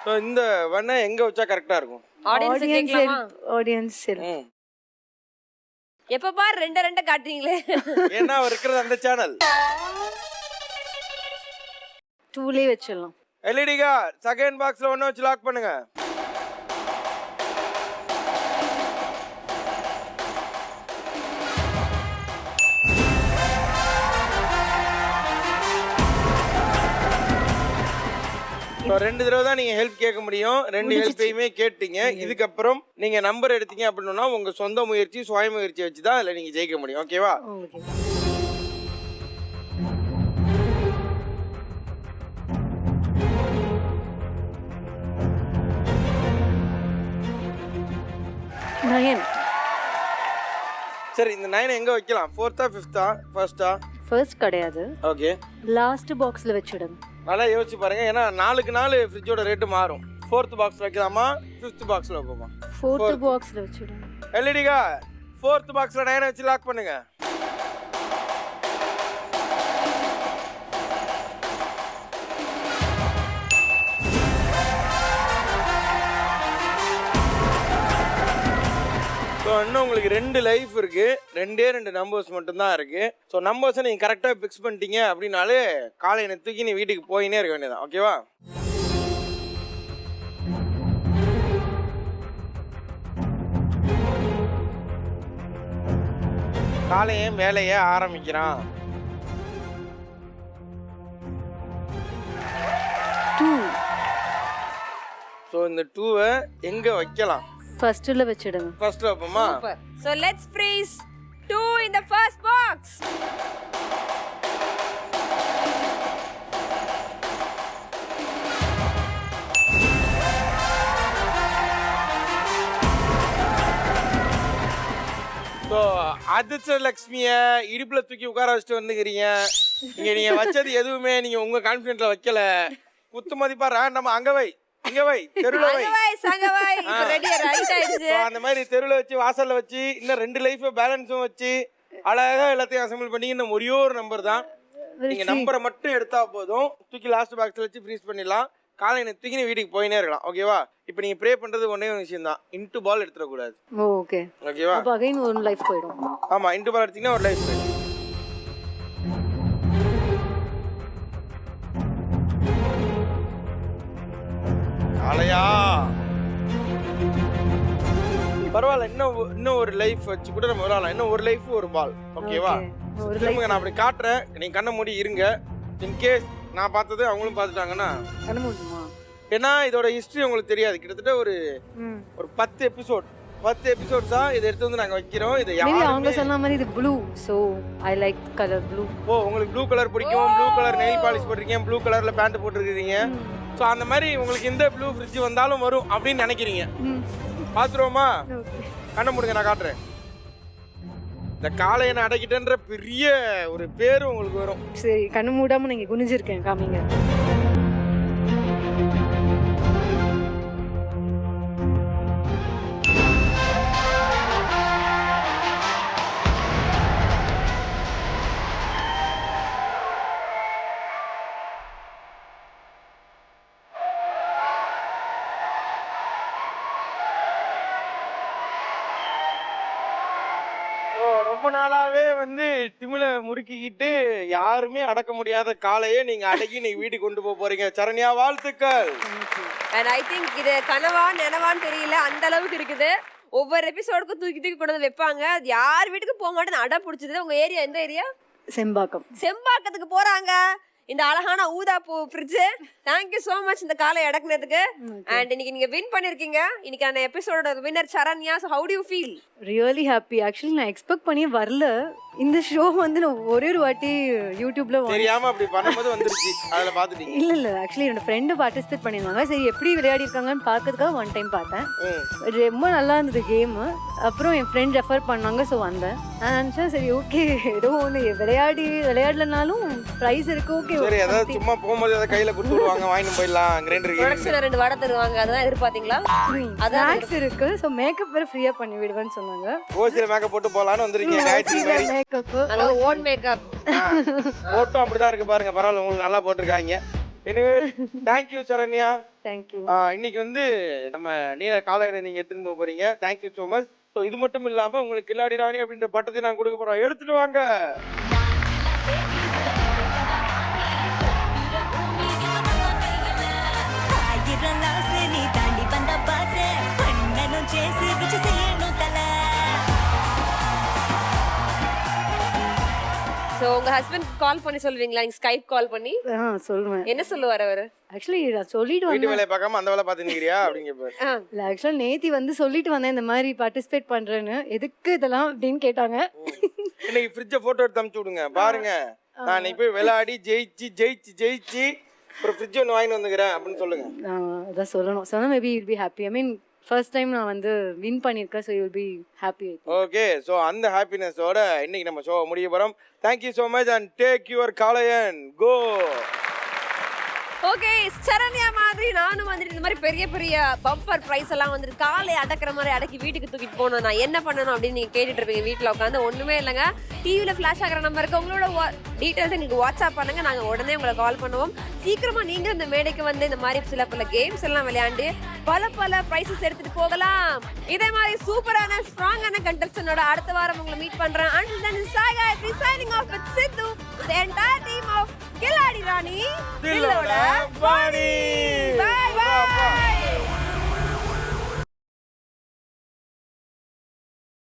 ஸோ இந்த வண்ணை எங்க வச்சா கரெக்டா இருக்கும்? ஆடியன்ஸ் எப்ப பார் 2 காட்டுறீங்களே. ஏன்னா அவர் இருக்கிறது அந்த சேனல். 2லே வச்சிடலாம். எல்இடி கார் செகண்ட் பாக்ஸ்ல 1 வச்சு லாக் பண்ணுங்க. ஸோ 2 தடவை தான் நீங்கள் ஹெல்ப் கேட்க முடியும். 2 ஹெல்ப்பையுமே கேட்டீங்க. இதுக்கப்புறம் நீங்கள் நம்பர் எடுத்தீங்க அப்படின்னா உங்கள் சொந்த முயற்சி சுய முயற்சி வச்சு தான் அதில் நீங்கள் ஜெயிக்க முடியும். ஓகேவா? சரி, இந்த 9 எங்கே வைக்கலாம்? 4th, 5th, 1st? கிடையாது. ஓகே, லாஸ்ட் பாக்ஸ்ல வச்சிடுங்க. நல்லா யோசிச்சு பாருங்க. ஏன்னா 4க்கு 4 ஃப்ரிட்ஜோட ரேட்டு மாறும். 4th பாக்ஸ்ல வைக்கலாமா 5th பாக்ஸ்ல வைப்போமா? 4th பாக்ஸ்ல வச்சிடுங்க. எல்இடிகா 4th பாக்ஸ்ல 9 வச்சு லாக் பண்ணுங்க. ஸோ இன்னும் உங்களுக்கு 2 லைஃப் இருக்கு. 2 நம்பர்ஸ் மட்டும்தான் இருக்கு. ஸோ நம்பர்ஸை நீங்கள் கரெக்டாக ஃபிக்ஸ் பண்ணிட்டீங்க அப்படின்னாலே காலையில தூக்கி நீ வீட்டுக்கு போயினே இருக்க வேண்டியதான். ஓகேவா? காளையன் வேலையை ஆரம்பிக்கிறான். 2 ஸோ இந்த 2-வை எங்க வைக்கலாம்? ஃபர்ஸ்ட்ல வச்சிடுங்க. ஃபர்ஸ்ட் வைப்போமா? Super. So let's freeze 2 in the first box. So அதிர்ஷ்டலக்ஷ்மிய இடுப்புல தூக்கி உட்கார வச்சுட்டு வந்துக்கிறீங்க. நீங்க வச்சது எதுவுமே நீங்க உங்க கான்ஃபிடென்ட்ல வைக்கல. குத்து மதிப்பா ரேண்டமா அங்க வை இங்க வை தெருவுல வை சங்கவை இப்போ ரெடி ரைட் ஆயிடுச்சு. So, அந்த மாதிரி தெருவுல வச்சு வாசல்ல வச்சு இன்னும் 2 லைஃப் பேலன்ஸும் வச்சு அழகா எல்லாத்தையும் அசம்பிள் பண்ணி இன்னும் ஒரே ஒரு நம்பர் தான். நீங்க நம்பரை மட்டும் எடுத்தா போதும். தூக்கி லாஸ்ட் பாக்ஸ்ல வச்சு ஃப்ரீஸ் பண்ணிடலாம். காலையில தூக்கி வீட்டுக்கு போயினே இருக்கலாம். ஓகேவா? இப்போ நீங்க ப்ரே பண்றது ஒண்ணே ஒரு விஷயம் தான். இன்டு பால் எடுத்துட கூடாது. ஓகே. ஓகேவா? அப்ப அகைன் ஒரு லைஃப் போய்டும். ஆமா, இன்டு பால் எடுத்தீங்கன்னா ஒரு லைஃப் போயிடும். காளையா பரவாயில்ல, இன்னும் ஒரு லைஃப் வச்சு கூட நம்ம விளையாடலாம். இன்னும் ஒரு லைஃப் ஒரு பால். ஓகேவா? ஒரு திரும்ப நான் அப்படி காட்டுறேன், நீங்க கண்ணை மூடி இருங்க. இன்கேஸ் நான் பார்த்தது அவங்களும் பார்த்துட்டாங்கன்னா கண்ண மூடுமா? ஏன்னா இதோட ஹிஸ்டரி உங்களுக்கு தெரியாது. கிட்டத்தட்ட ஒரு 10 எபிசோட்ஸா இதை எடுத்து வந்து நாங்க வைக்கிறோம். இதை மேபி அவங்க சொன்ன மாதிரி இது blue, so I like colour blue. ஓ, உங்களுக்கு ப்ளூ கலர் பிடிக்கும். ப்ளூ கலர் நெயில் பாலிஷ் போட்டிருக்கீங்க, ப்ளூ கலர்ல பேண்ட் போட்டுருக்கீங்க. ஸோ அந்த மாதிரி உங்களுக்கு இந்த ப்ளூ ஃப்ரிட்ஜ் வந்தாலும் வரும் அப்படின்னு நினைக்கிறீங்க. பார்த்துருவோமா? கண்ணை மூடுங்க, நான் காட்டுறேன். இந்த காளையனை அடக்கிட்டேன்ற பெரிய ஒரு பேரு உங்களுக்கு வரும். சரி, கண்ணு மூடாம நீங்க குனிஞ்சிருக்கேன், காமிங்க. ரொம்ப நாளாவே வந்து திமில முறுக்கிக்கிட்டு யாருமே அடக்க முடியாத காளையை நீங்க அடக்கி நீங்க வீட்டுக்கு கொண்டு போறீங்க. சரண்யா, வாழ்த்துக்கள். And I think இது கனவா நனவான்னு தெரியல, அந்த அளவுக்கு இருக்குது. ஒவ்வொரு எபிசோடுக்கும் தூக்கி தூக்கி கொண்டு வந்து வைப்பாங்க. அது யார் வீட்டுக்கு போக மாட்டேன்னு அடம் பிடிச்சது. உங்க ஏரியா எந்த ஏரியா? செம்பாக்கம். செம்பாக்கத்துக்கு போறாங்க. இந்த அழகான ஊதா பூ ஃப்ரிட்ஜ். தேங்க்யூ சோ மச் இந்த காலை அடக்குனதுக்கு. அண்ட் இன்னைக்கு நீங்க வின் பண்ணிருக்கீங்க. இன்னைக்கான எபிசோடோட winner Saranya. So how do you feel? Really happy. Actually நான் எக்ஸ்பெக்ட் பண்ணி வரல. இந்த ஷோ வந்து நான் ஒரே ஒரு வாட்டி யூடியூப்ல தெரியாம அப்படி பண்ணும்போது வந்துருச்சு. அதுல பாத்துட்டீங்க? இல்ல ஆக்சுவலி என்னோட ஃப்ரெண்டு பார்ட்டிசிபேட் பண்ணியிருந்தாங்க. சரி எப்படி விளையாடி இருக்காங்கன்னு பார்க்கறதுக்காக ஒன் டைம் பார்த்தேன். ரொம்ப நல்லா இருந்தது கேம். அப்புறம் என் ஃப்ரெண்ட் ரெஃபர் பண்ணாங்க, ஸோ வந்தேன். நான் நினச்சேன் சரி ஓகே ஏதோ ஒன்று விளையாடலனாலும் ப்ரைஸ் இருக்கு. ஓகே சரி, அதாவது சும்மா போகும்போது அதை கையில கொடுத்து விடுவாங்க, வாங்கிட்டு போயிடலாம். ப்ரொடக்ஷன்ல 2 வடை தருவாங்க, அதெல்லாம் எதிர்பார்த்தீங்களா? ஸ்நாக்ஸ் இருக்கு. ஸோ மேக்கப் வேற ஃப்ரீயா பண்ணி விடுவேன்னு சொன்னாங்க. ஓசில மேக்கப் போட்டு போலான்னு வந்திருக்கீங்க. காயத்ரி மாதிரி மேக்கப், ஓன் மேக்கப் போட்டும் அப்படிதான் இருக்கு பாருங்க. பரவாயில்ல, உங்களுக்கு நல்லா போட்டிருக்காங்க. எனவே தேங்க்யூ சரண்யா. தேங்க்யூ. இன்னைக்கு வந்து நம்ம நீல காலையில நீங்க எடுத்துட்டு போறீங்க. Thank you so much. ஸோ இது மட்டும் இல்லாம உங்களுக்கு கில்லாடி ராணி அப்படின்ற பட்டத்தை நான் கொடுக்க போறோம். எடுத்துட்டு வாங்க. சோ உங்க ஹஸ்பண்ட் கால் பண்ணி சொல்வீங்களா? நீங்க ஸ்கைப் கால் பண்ணி சொல்லுவேன். என்ன சொல்லுவாரு அவரு? ஆக்சுவலி நான் சொல்லிட்டு வீட்டு வந்தேன். வேலையை பார்க்காம அந்த வேலை பார்த்து நிக்கிறியா அப்படிங்க பாரு. இல்ல ஆக்சுவலா நேத்தி வந்து சொல்லிட்டு வந்தேன் இந்த மாதிரி பார்ட்டிசிபேட் பண்றேன்னு. எதுக்கு இதெல்லாம் அப்படின்னு கேட்டாங்க. இன்னைக்கு ஃப்ரிட்ஜை போட்டோ எடுத்து அனுப்பிச்சு விடுங்க. பாருங்க, நான் இன்னைக்கு போய் விளையாடி ஜெயிச்சு ஒரு ஃப்ரிட்ஜ் ஒன்று வாங்கிட்டு வந்துக்கிறேன் அப்படின்னு சொல்லுங்க. அதான் சொல்லணும். சொன்னா maybe will be happy. I mean first time நான் வந்து வின் பண்ணியிருக்கேன். So you will be happy. Okay, so அந்த ஹாப்பினஸோட இன்னைக்கு நம்ம ஷோ முடிய போகிறோம். Thank you so much and take your காளையன் கோ. ஓகே, சரண்யா மாதிரி நானும் வந்துட்டு இந்த மாதிரி பெரிய பெரிய பம்பர் பிரைஸ் எல்லாம் வந்துட்டு காலை அடக்கிற மாதிரி அடக்கி வீட்டுக்கு தூக்கிட்டு போகணும். நான் என்ன பண்ணணும் அப்படின்னு நீங்க கேட்டுட்டு இருப்பீங்க வீட்டில் உட்காந்து. ஒண்ணுமே இல்லைங்க, டிவியில ஃபிளாஷ் ஆகிற நம்பருக்கு உங்களோட டீட்டெயில்ஸ் எங்களுக்கு வாட்ஸ்அப் பண்ணுங்க. நாங்கள் உடனே உங்களை கால் பண்ணுவோம். சீக்கிரமா நீங்க இந்த மேடைக்கு வந்து இந்த மாதிரி சில பல கேம்ஸ் எல்லாம் விளையாண்டு பல பிரைசஸ் எடுத்துட்டு போகலாம். இதே மாதிரி சூப்பரான ஸ்ட்ராங்கான கண்டஸ்டன்டோட அடுத்த வாரம் உங்களை மீட் பண்றேன். Until then, Saga signing off with Sidhu, the entire team of Killadi Rani, தில்லோட Vani. Bye.